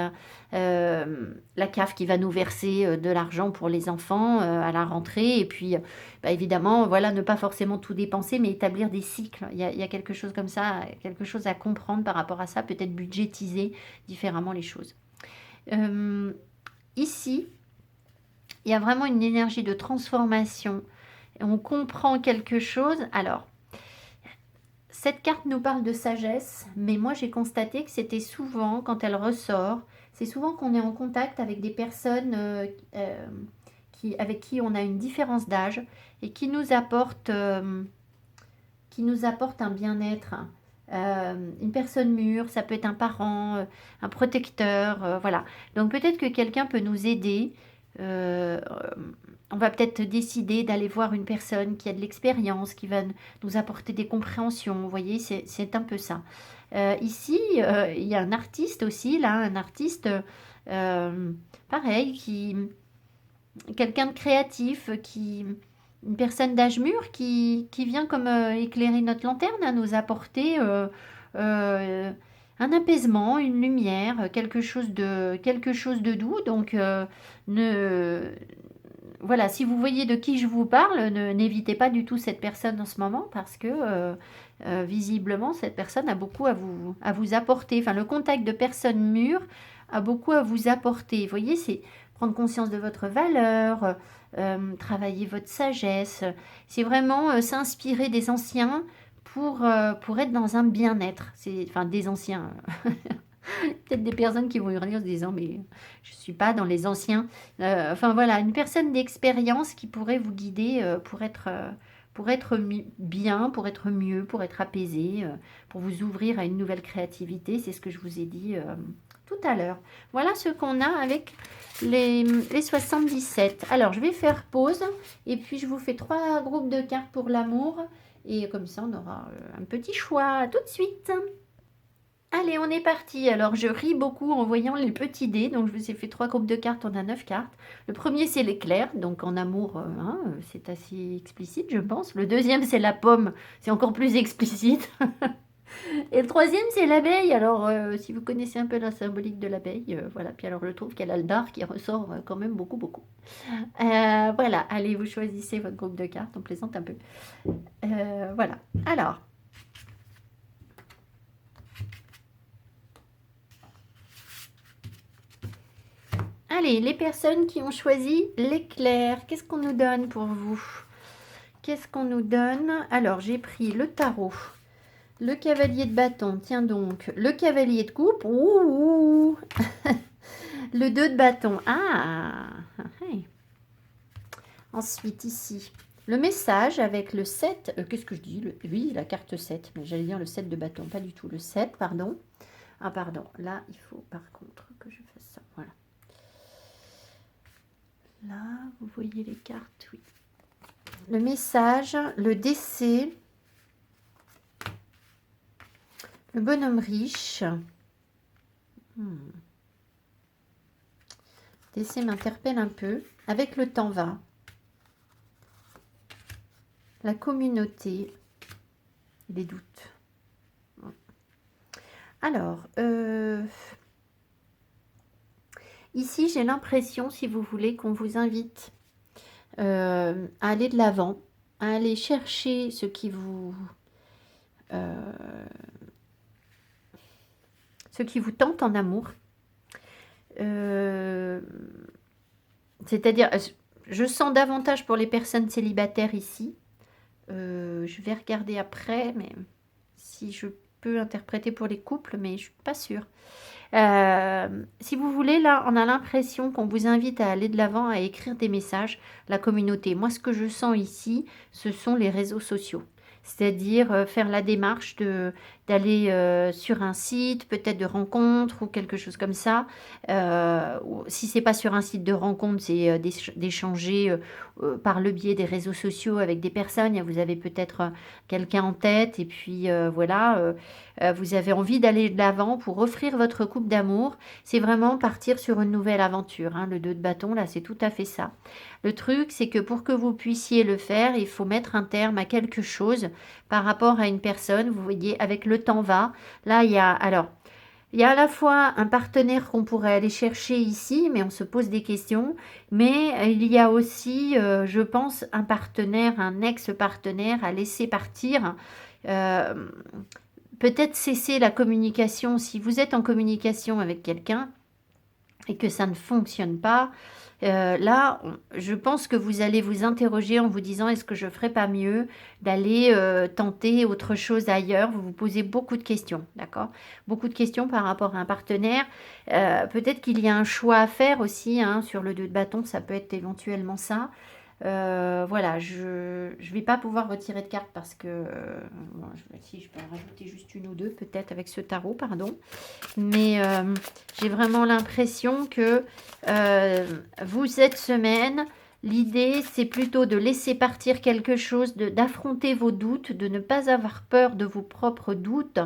[SPEAKER 1] la CAF qui va nous verser de l'argent pour les enfants à la rentrée, et puis évidemment, voilà, ne pas forcément tout dépenser, mais établir des cycles. Il y a quelque chose comme ça, quelque chose à comprendre par rapport à ça, peut-être budgétiser différemment les choses. Ici, il y a vraiment une énergie de transformation. On comprend quelque chose. Alors, cette carte nous parle de sagesse, mais moi j'ai constaté que c'était souvent, quand elle ressort, c'est souvent qu'on est en contact avec des personnes avec qui on a une différence d'âge et qui nous apportent un bien-être. Une personne mûre, ça peut être un parent, un protecteur, voilà. Donc peut-être que quelqu'un peut nous aider. On va peut-être décider d'aller voir une personne qui a de l'expérience, qui va nous apporter des compréhensions. Vous voyez, c'est un peu ça. Ici, il y a un artiste aussi, là, un artiste pareil, quelqu'un de créatif, une personne d'âge mûr qui vient comme éclairer notre lanterne, à nous apporter un apaisement, une lumière, quelque chose de doux. Donc, voilà, si vous voyez de qui je vous parle, n'évitez pas du tout cette personne en ce moment parce que visiblement, cette personne a beaucoup à vous apporter. Enfin, le contact de personnes mûres a beaucoup à vous apporter. Vous voyez, c'est prendre conscience de votre valeur, travailler votre sagesse. C'est vraiment s'inspirer des anciens pour être dans un bien-être. Enfin, des anciens. Peut-être des personnes qui vont hurler en se disant mais je ne suis pas dans les anciens. Enfin voilà, une personne d'expérience qui pourrait vous guider pour être bien, pour être mieux, pour être apaisé, pour vous ouvrir à une nouvelle créativité. C'est ce que je vous ai dit tout à l'heure. Voilà ce qu'on a avec les 77. Alors je vais faire pause et puis je vous fais 3 groupes de cartes pour l'amour. Et comme ça, on aura un petit choix. À tout de suite. Allez, on est parti. Alors, je ris beaucoup en voyant les petits dés. Donc, je vous ai fait 3 groupes de cartes. On a 9 cartes. Le premier, c'est l'éclair. Donc, en amour, hein, c'est assez explicite, je pense. Le deuxième, c'est la pomme. C'est encore plus explicite. Et le troisième, c'est l'abeille. Alors, si vous connaissez un peu la symbolique de l'abeille, voilà. Puis alors, je trouve qu'elle a le dard qui ressort quand même beaucoup, beaucoup. Voilà. Allez, vous choisissez votre groupe de cartes. On plaisante un peu. Voilà. Alors. Allez, les personnes qui ont choisi l'éclair, qu'est-ce qu'on nous donne pour vous? Qu'est-ce qu'on nous donne? Alors, j'ai pris le tarot, le cavalier de bâton, tiens donc, le cavalier de coupe, ouh, le 2 de bâton, ah, hey. Ensuite, ici, le message avec le 7, qu'est-ce que je dis? Oui, la carte 7, mais j'allais dire le 7 de bâton, pas du tout, le 7, pardon. Ah, pardon, là, il faut par contre que je fasse ça, voilà. Là, vous voyez les cartes, oui. Le message, le décès, le bonhomme riche. Décès m'interpelle un peu. Avec le temps va. La communauté. Les doutes. Alors, ici, j'ai l'impression, si vous voulez, qu'on vous invite à aller de l'avant, à aller chercher ce qui vous tente en amour. C'est-à-dire, je sens davantage pour les personnes célibataires ici. Je vais regarder après, mais si je peux interpréter pour les couples, mais je suis pas sûre. Si vous voulez, là, on a l'impression qu'on vous invite à aller de l'avant, à écrire des messages, la communauté. Moi, ce que je sens ici, ce sont les réseaux sociaux. C'est-à-dire faire la démarche d'aller sur un site, peut-être de rencontre ou quelque chose comme ça. Si c'est pas sur un site de rencontre, c'est d'échanger par le biais des réseaux sociaux avec des personnes. Vous avez peut-être quelqu'un en tête et puis voilà, vous avez envie d'aller de l'avant pour offrir votre coupe d'amour. C'est vraiment partir sur une nouvelle aventure. Hein. Le 2 de bâton, là, c'est tout à fait ça. Le truc, c'est que pour que vous puissiez le faire, il faut mettre un terme à quelque chose par rapport à une personne. Vous voyez, avec le temps va. Là, il y a à la fois un partenaire qu'on pourrait aller chercher ici, mais on se pose des questions. Mais il y a aussi, je pense, un partenaire, un ex-partenaire à laisser partir. Peut-être cesser la communication. Si vous êtes en communication avec quelqu'un et que ça ne fonctionne pas, là, je pense que vous allez vous interroger en vous disant: est-ce que je ne ferais pas mieux d'aller tenter autre chose ailleurs? Vous vous posez beaucoup de questions, d'accord? Beaucoup de questions par rapport à un partenaire. Peut-être qu'il y a un choix à faire aussi, hein, sur le 2 de bâton, ça peut être éventuellement ça. Voilà, je ne vais pas pouvoir retirer de cartes parce que si je peux en rajouter juste une ou deux peut-être avec ce tarot, pardon. Mais j'ai vraiment l'impression que vous, cette semaine, l'idée c'est plutôt de laisser partir quelque chose, d'affronter vos doutes, de ne pas avoir peur de vos propres doutes,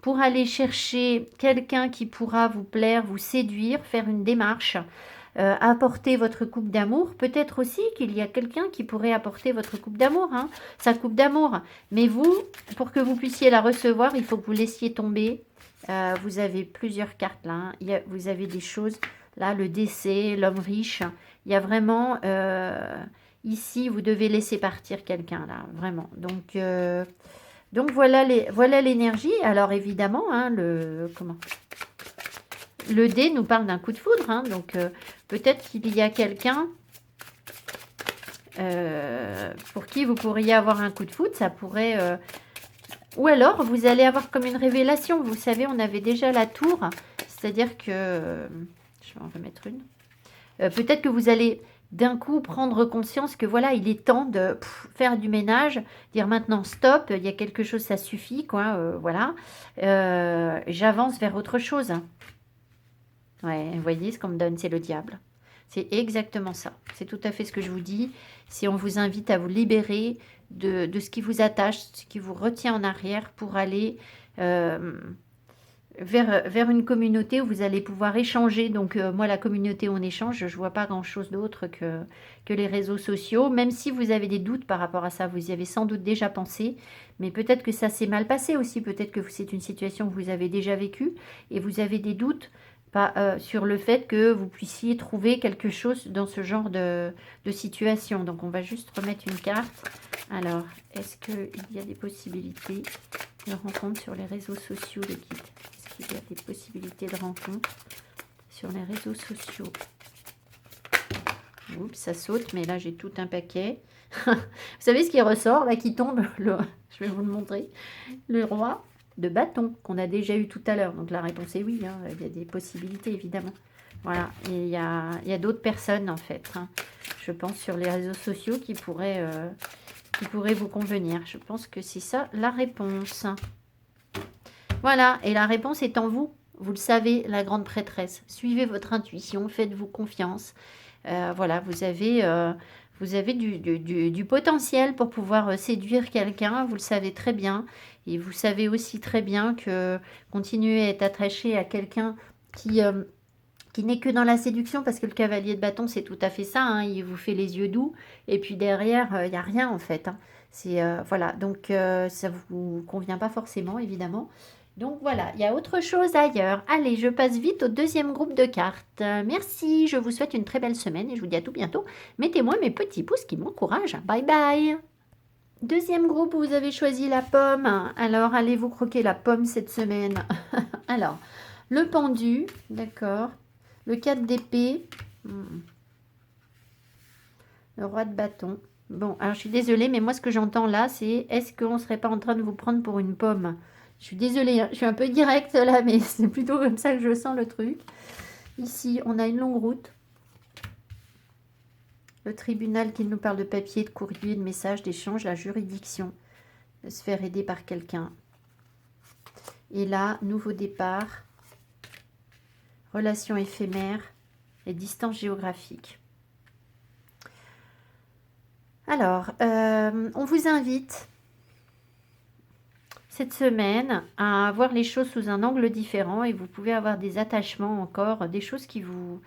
[SPEAKER 1] pour aller chercher quelqu'un qui pourra vous plaire, vous séduire, faire une démarche. Apporter votre coupe d'amour. Peut-être aussi qu'il y a quelqu'un qui pourrait apporter votre coupe d'amour, hein, sa coupe d'amour. Mais vous, pour que vous puissiez la recevoir, il faut que vous laissiez tomber. Vous avez plusieurs cartes là. Hein. Vous avez des choses. Là, le décès, l'homme riche. Il y a vraiment... ici, vous devez laisser partir quelqu'un là. Vraiment. Donc voilà l'énergie. Alors évidemment, hein, le dé nous parle d'un coup de foudre, hein, donc peut-être qu'il y a quelqu'un pour qui vous pourriez avoir un coup de foudre, ça pourrait... Ou alors, vous allez avoir comme une révélation. Vous savez, on avait déjà la tour, c'est-à-dire que... je vais en remettre une. Peut-être que vous allez d'un coup prendre conscience que voilà, il est temps de faire du ménage, dire maintenant stop, il y a quelque chose, ça suffit, quoi, voilà. J'avance vers autre chose. Ouais, vous voyez, ce qu'on me donne, c'est le diable. C'est exactement ça. C'est tout à fait ce que je vous dis. Si on vous invite à vous libérer de ce qui vous attache, ce qui vous retient en arrière pour aller vers une communauté où vous allez pouvoir échanger. Donc, moi, la communauté où on échange, je ne vois pas grand-chose d'autre que les réseaux sociaux. Même si vous avez des doutes par rapport à ça, vous y avez sans doute déjà pensé. Mais peut-être que ça s'est mal passé aussi. Peut-être que c'est une situation que vous avez déjà vécue et vous avez des doutes sur le fait que vous puissiez trouver quelque chose dans ce genre de situation. Donc, on va juste remettre une carte. Alors, est-ce qu'il y a des possibilités de rencontre sur les réseaux sociaux, les guides? Est-ce qu'il y a des possibilités de rencontre sur les réseaux sociaux? Oups, ça saute, mais là, j'ai tout un paquet. Vous savez ce qui ressort, là, qui tombe je vais vous le montrer. Le roi de bâton, qu'on a déjà eu tout à l'heure. Donc, la réponse est oui, hein. Il y a des possibilités, évidemment. Voilà, et il y a d'autres personnes, en fait, hein, je pense, sur les réseaux sociaux qui pourraient vous convenir. Je pense que c'est ça, la réponse. Voilà, et la réponse est en vous. Vous le savez, la grande prêtresse. Suivez votre intuition, faites-vous confiance. Voilà, vous avez du potentiel pour pouvoir séduire quelqu'un, vous le savez très bien. Et vous savez aussi très bien que continuer à être attaché à quelqu'un qui n'est que dans la séduction, parce que le cavalier de bâton, c'est tout à fait ça, hein, il vous fait les yeux doux, et puis derrière, il n'y a rien en fait. Hein. Voilà, donc ça ne vous convient pas forcément, évidemment. Donc voilà, il y a autre chose ailleurs. Allez, je passe vite au deuxième groupe de cartes. Merci, je vous souhaite une très belle semaine et je vous dis à tout bientôt. Mettez-moi mes petits pouces qui m'encouragent. Bye bye. Deuxième groupe, vous avez choisi la pomme. Alors, allez-vous croquer la pomme cette semaine? Alors, le pendu, d'accord. Le 4 d'épée. Le roi de bâton. Bon, alors je suis désolée, mais moi ce que j'entends là, c'est est-ce qu'on ne serait pas en train de vous prendre pour une pomme? Je suis désolée, hein, je suis un peu directe là, mais c'est plutôt comme ça que je sens le truc. Ici, on a une longue route. Le tribunal qui nous parle de papier, de courrier, de messages, d'échanges, la juridiction, de se faire aider par quelqu'un. Et là, nouveau départ, relations éphémères et distance géographique. Alors, on vous invite cette semaine à voir les choses sous un angle différent et vous pouvez avoir des attachements encore, des choses qui vous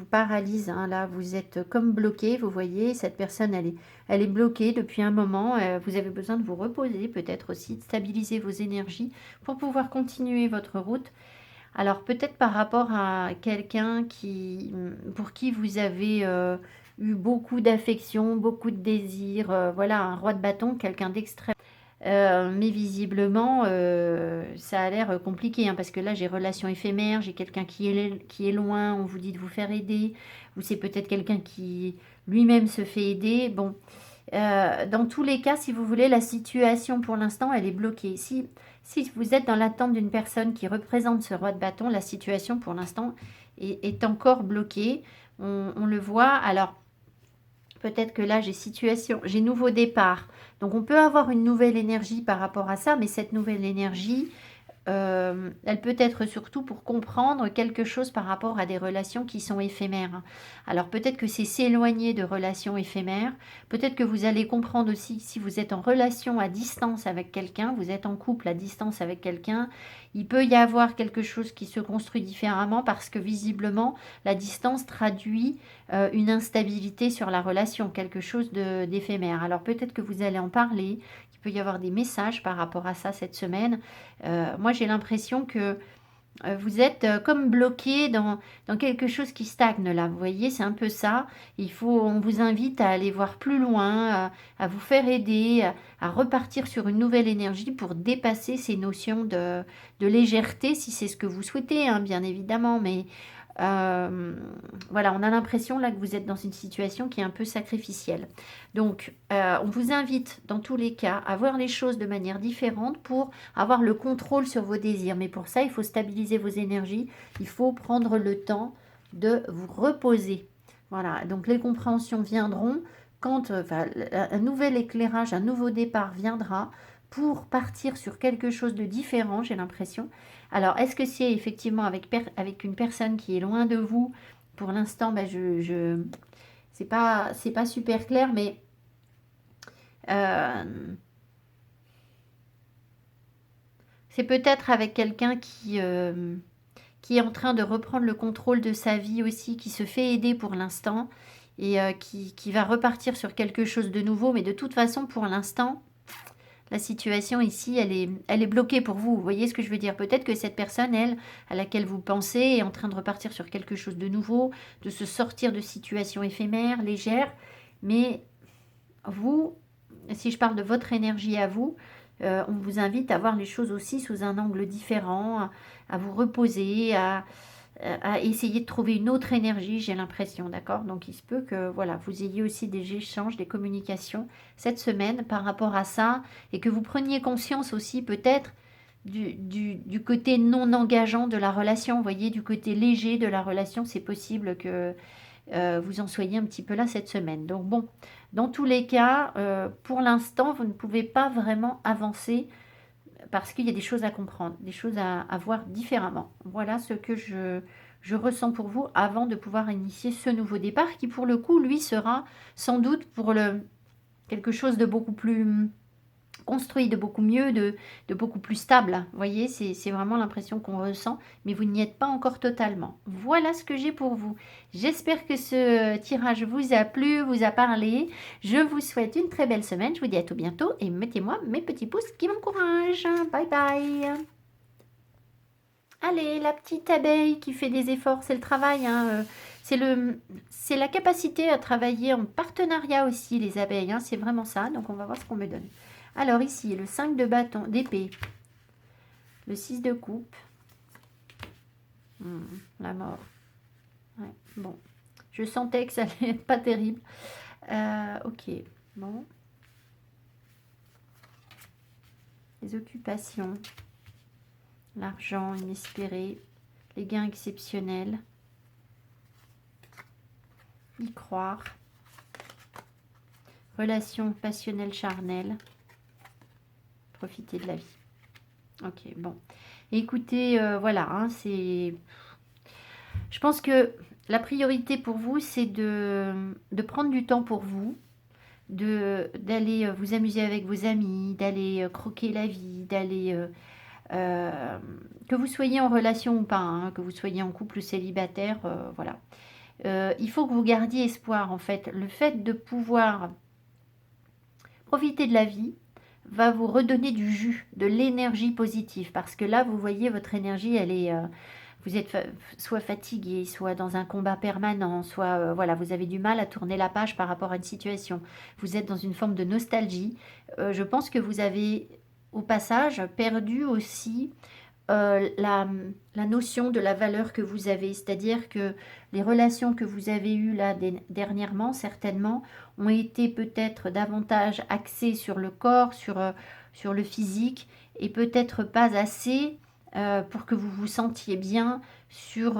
[SPEAKER 1] paralysent. Hein. Là, vous êtes comme bloqué, vous voyez, cette personne, elle est bloquée depuis un moment. Vous avez besoin de vous reposer, peut-être aussi de stabiliser vos énergies pour pouvoir continuer votre route. Alors, peut-être par rapport à quelqu'un pour qui vous avez eu beaucoup d'affection, beaucoup de désir, voilà, un roi de bâton, quelqu'un d'extrême. Mais visiblement, ça a l'air compliqué, hein, parce que là, j'ai relation éphémère, j'ai quelqu'un qui est loin, on vous dit de vous faire aider, ou c'est peut-être quelqu'un qui lui-même se fait aider. Bon, dans tous les cas, si vous voulez, la situation pour l'instant, elle est bloquée. Si vous êtes dans l'attente d'une personne qui représente ce roi de bâton, la situation pour l'instant est encore bloquée. On le voit. Alors, peut-être que là, j'ai nouveau départ. Donc, on peut avoir une nouvelle énergie par rapport à ça, mais cette nouvelle énergie, elle peut être surtout pour comprendre quelque chose par rapport à des relations qui sont éphémères. Alors, peut-être que c'est s'éloigner de relations éphémères. Peut-être que vous allez comprendre aussi si vous êtes en relation à distance avec quelqu'un, vous êtes en couple à distance avec quelqu'un, il peut y avoir quelque chose qui se construit différemment parce que visiblement, la distance traduit une instabilité sur la relation, quelque chose d'éphémère. Alors peut-être que vous allez en parler, il peut y avoir des messages par rapport à ça cette semaine. Moi, j'ai l'impression que vous êtes comme bloqué dans quelque chose qui stagne là. Vous voyez, c'est un peu ça. On vous invite à aller voir plus loin, à vous faire aider, à repartir sur une nouvelle énergie pour dépasser ces notions de légèreté, si c'est ce que vous souhaitez, hein, bien évidemment. Mais voilà, on a l'impression là que vous êtes dans une situation qui est un peu sacrificielle. Donc, on vous invite dans tous les cas à voir les choses de manière différente pour avoir le contrôle sur vos désirs. Mais pour ça, il faut stabiliser vos énergies, il faut prendre le temps de vous reposer. Voilà, donc les compréhensions viendront quand un nouvel éclairage, un nouveau départ viendra pour partir sur quelque chose de différent, j'ai l'impression. Alors, est-ce que c'est effectivement avec une personne qui est loin de vous? Pour l'instant, c'est pas super clair, mais c'est peut-être avec quelqu'un qui est en train de reprendre le contrôle de sa vie aussi, qui se fait aider pour l'instant et qui va repartir sur quelque chose de nouveau. Mais de toute façon, pour l'instant, la situation ici, elle est bloquée pour vous. Vous voyez ce que je veux dire? Peut-être que cette personne, elle, à laquelle vous pensez, est en train de repartir sur quelque chose de nouveau, de se sortir de situations éphémères, légères. Mais vous, si je parle de votre énergie à vous, on vous invite à voir les choses aussi sous un angle différent, à vous reposer, à essayer de trouver une autre énergie, j'ai l'impression, d'accord? Donc il se peut que voilà, vous ayez aussi des échanges, des communications cette semaine par rapport à ça et que vous preniez conscience aussi peut-être du côté non engageant de la relation, vous voyez, du côté léger de la relation, c'est possible que vous en soyez un petit peu là cette semaine. Donc bon, dans tous les cas, pour l'instant, vous ne pouvez pas vraiment avancer parce qu'il y a des choses à comprendre, des choses à voir différemment. Voilà ce que je ressens pour vous avant de pouvoir initier ce nouveau départ qui, pour le coup, lui, sera sans doute pour quelque chose de beaucoup plus construit, de beaucoup mieux, de beaucoup plus stable. Vous voyez, c'est vraiment l'impression qu'on ressent, mais vous n'y êtes pas encore totalement. Voilà ce que j'ai pour vous. J'espère que ce tirage vous a plu, vous a parlé. Je vous souhaite une très belle semaine. Je vous dis à tout bientôt et mettez-moi mes petits pouces qui m'encouragent. Bye bye. Allez, la petite abeille qui fait des efforts, c'est le travail, hein, c'est la capacité à travailler en partenariat aussi, les abeilles, hein, c'est vraiment ça. Donc, on va voir ce qu'on me donne. Alors, ici, le 5 de bâton, d'épée, le 6 de coupe, la mort. Ouais, bon, je sentais que ça allait être pas terrible. Ok, bon. Les occupations, l'argent inespéré, les gains exceptionnels, y croire, relations passionnelles charnelles, profiter de la vie. Ok, bon. Écoutez, voilà, hein, c'est... Je pense que la priorité pour vous, c'est de prendre du temps pour vous, d'aller vous amuser avec vos amis, d'aller croquer la vie, d'aller... que vous soyez en relation ou pas, hein, que vous soyez en couple ou célibataire, voilà. Il faut que vous gardiez espoir, en fait. Le fait de pouvoir profiter de la vie va vous redonner du jus, de l'énergie positive. Parce que là, vous voyez, votre énergie, elle est... vous êtes soit fatigué, soit dans un combat permanent, soit voilà, vous avez du mal à tourner la page par rapport à une situation. Vous êtes dans une forme de nostalgie. Je pense que vous avez, au passage, perdu aussi la notion de la valeur que vous avez. C'est-à-dire que les relations que vous avez eues là dernièrement, certainement, ont été peut-être davantage axées sur le corps, sur le physique, et peut-être pas assez pour que vous vous sentiez bien sur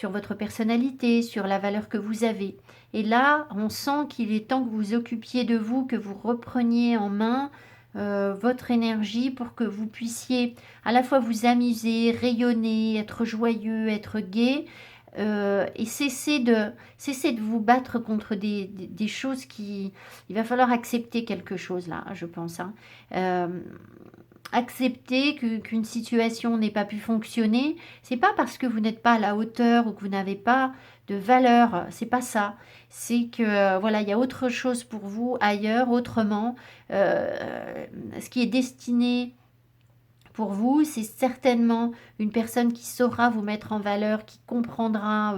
[SPEAKER 1] votre personnalité, sur la valeur que vous avez. Et là, on sent qu'il est temps que vous occupiez de vous, que vous repreniez en main votre énergie pour que vous puissiez à la fois vous amuser, rayonner, être joyeux, être gai, et cesser de vous battre contre des choses qui... Il va falloir accepter quelque chose là, je pense. Hein. Accepter qu'une situation n'ait pas pu fonctionner, c'est pas parce que vous n'êtes pas à la hauteur ou que vous n'avez pas de valeur, c'est pas ça. C'est que voilà, il y a autre chose pour vous ailleurs, autrement. Ce qui est destiné pour vous, c'est certainement une personne qui saura vous mettre en valeur, qui comprendra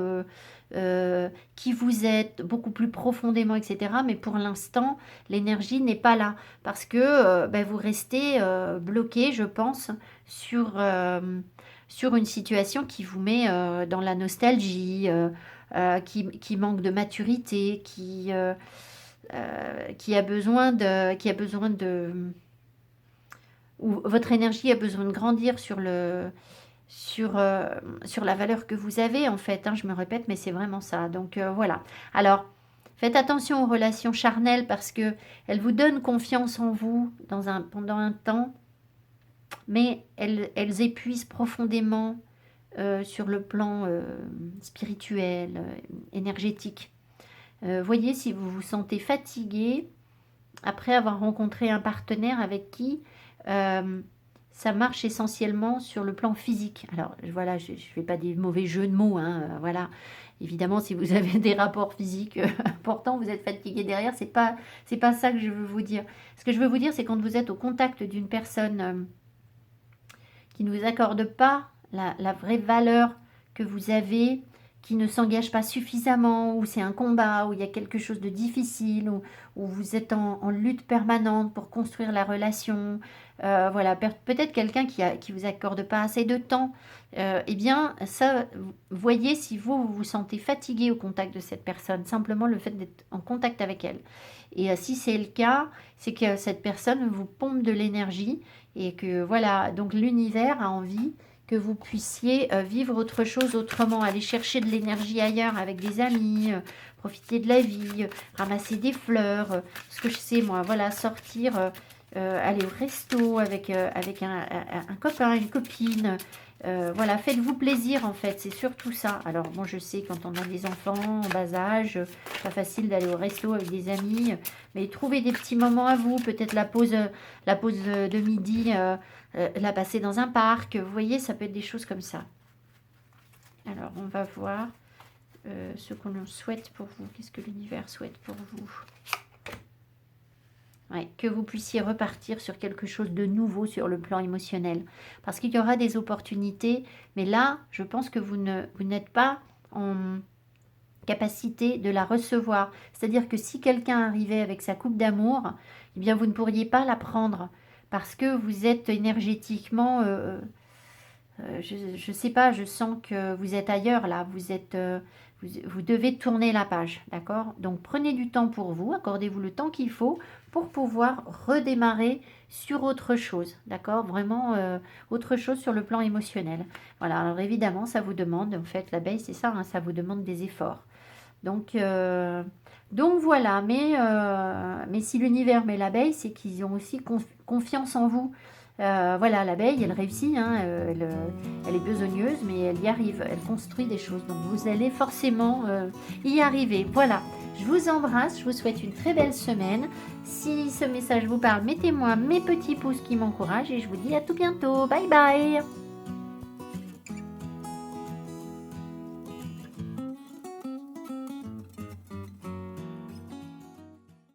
[SPEAKER 1] qui vous êtes beaucoup plus profondément, etc. Mais pour l'instant, l'énergie n'est pas là parce que vous restez bloqué, je pense, sur une situation qui vous met dans la nostalgie, qui manque de maturité, qui a besoin de où votre énergie a besoin de grandir sur la valeur que vous avez, en fait. Hein, je me répète, mais c'est vraiment ça. Donc, voilà. Alors, faites attention aux relations charnelles parce que elles vous donnent confiance en vous pendant un temps, mais elles épuisent profondément sur le plan spirituel, énergétique. Voyez, si vous vous sentez fatigué, après avoir rencontré un partenaire avec qui ça marche essentiellement sur le plan physique. Alors voilà, je ne fais pas des mauvais jeux de mots, hein, voilà. Évidemment, si vous avez des rapports physiques importants, vous êtes fatigué derrière, c'est pas ça que je veux vous dire. Ce que je veux vous dire, c'est quand vous êtes au contact d'une personne qui ne vous accorde pas la vraie valeur que vous avez, qui ne s'engage pas suffisamment, où c'est un combat, où il y a quelque chose de difficile, où vous êtes en lutte permanente pour construire la relation, voilà, peut-être quelqu'un qui vous accorde pas assez de temps, eh bien, ça, voyez si vous vous sentez fatigué au contact de cette personne, simplement le fait d'être en contact avec elle. Et si c'est le cas, c'est que cette personne vous pompe de l'énergie et que voilà, donc l'univers a envie que vous puissiez vivre autre chose autrement, aller chercher de l'énergie ailleurs avec des amis, profiter de la vie, ramasser des fleurs, ce que je sais moi, voilà, sortir, aller au resto avec, avec un copain, une copine, voilà, faites-vous plaisir en fait, c'est surtout ça. Alors bon, je sais quand on a des enfants en bas âge, pas facile d'aller au resto avec des amis, mais trouvez des petits moments à vous, peut-être la pause de midi, la passer dans un parc, vous voyez, ça peut être des choses comme ça. Alors on va voir ce qu'on souhaite pour vous, qu'est-ce que l'univers souhaite pour vous. Ouais, que vous puissiez repartir sur quelque chose de nouveau sur le plan émotionnel. Parce qu'il y aura des opportunités, mais là, je pense que vous n'êtes pas en capacité de la recevoir. C'est-à-dire que si quelqu'un arrivait avec sa coupe d'amour, eh bien vous ne pourriez pas la prendre parce que vous êtes énergétiquement... je ne sais pas, je sens que vous êtes ailleurs là, vous devez tourner la page, d'accord? Donc prenez du temps pour vous, accordez-vous le temps qu'il faut pour pouvoir redémarrer sur autre chose, d'accord? Vraiment autre chose sur le plan émotionnel. Voilà, alors évidemment ça vous demande, en fait l'abeille c'est ça, hein, ça vous demande des efforts. Donc voilà, mais si l'univers met l'abeille, c'est qu'ils ont aussi confiance en vous. Voilà, l'abeille, elle réussit, hein, elle est besogneuse, mais elle y arrive, elle construit des choses. Donc vous allez forcément y arriver. Voilà, je vous embrasse, je vous souhaite une très belle semaine. Si ce message vous parle, mettez-moi mes petits pouces qui m'encouragent et je vous dis à tout bientôt. Bye bye!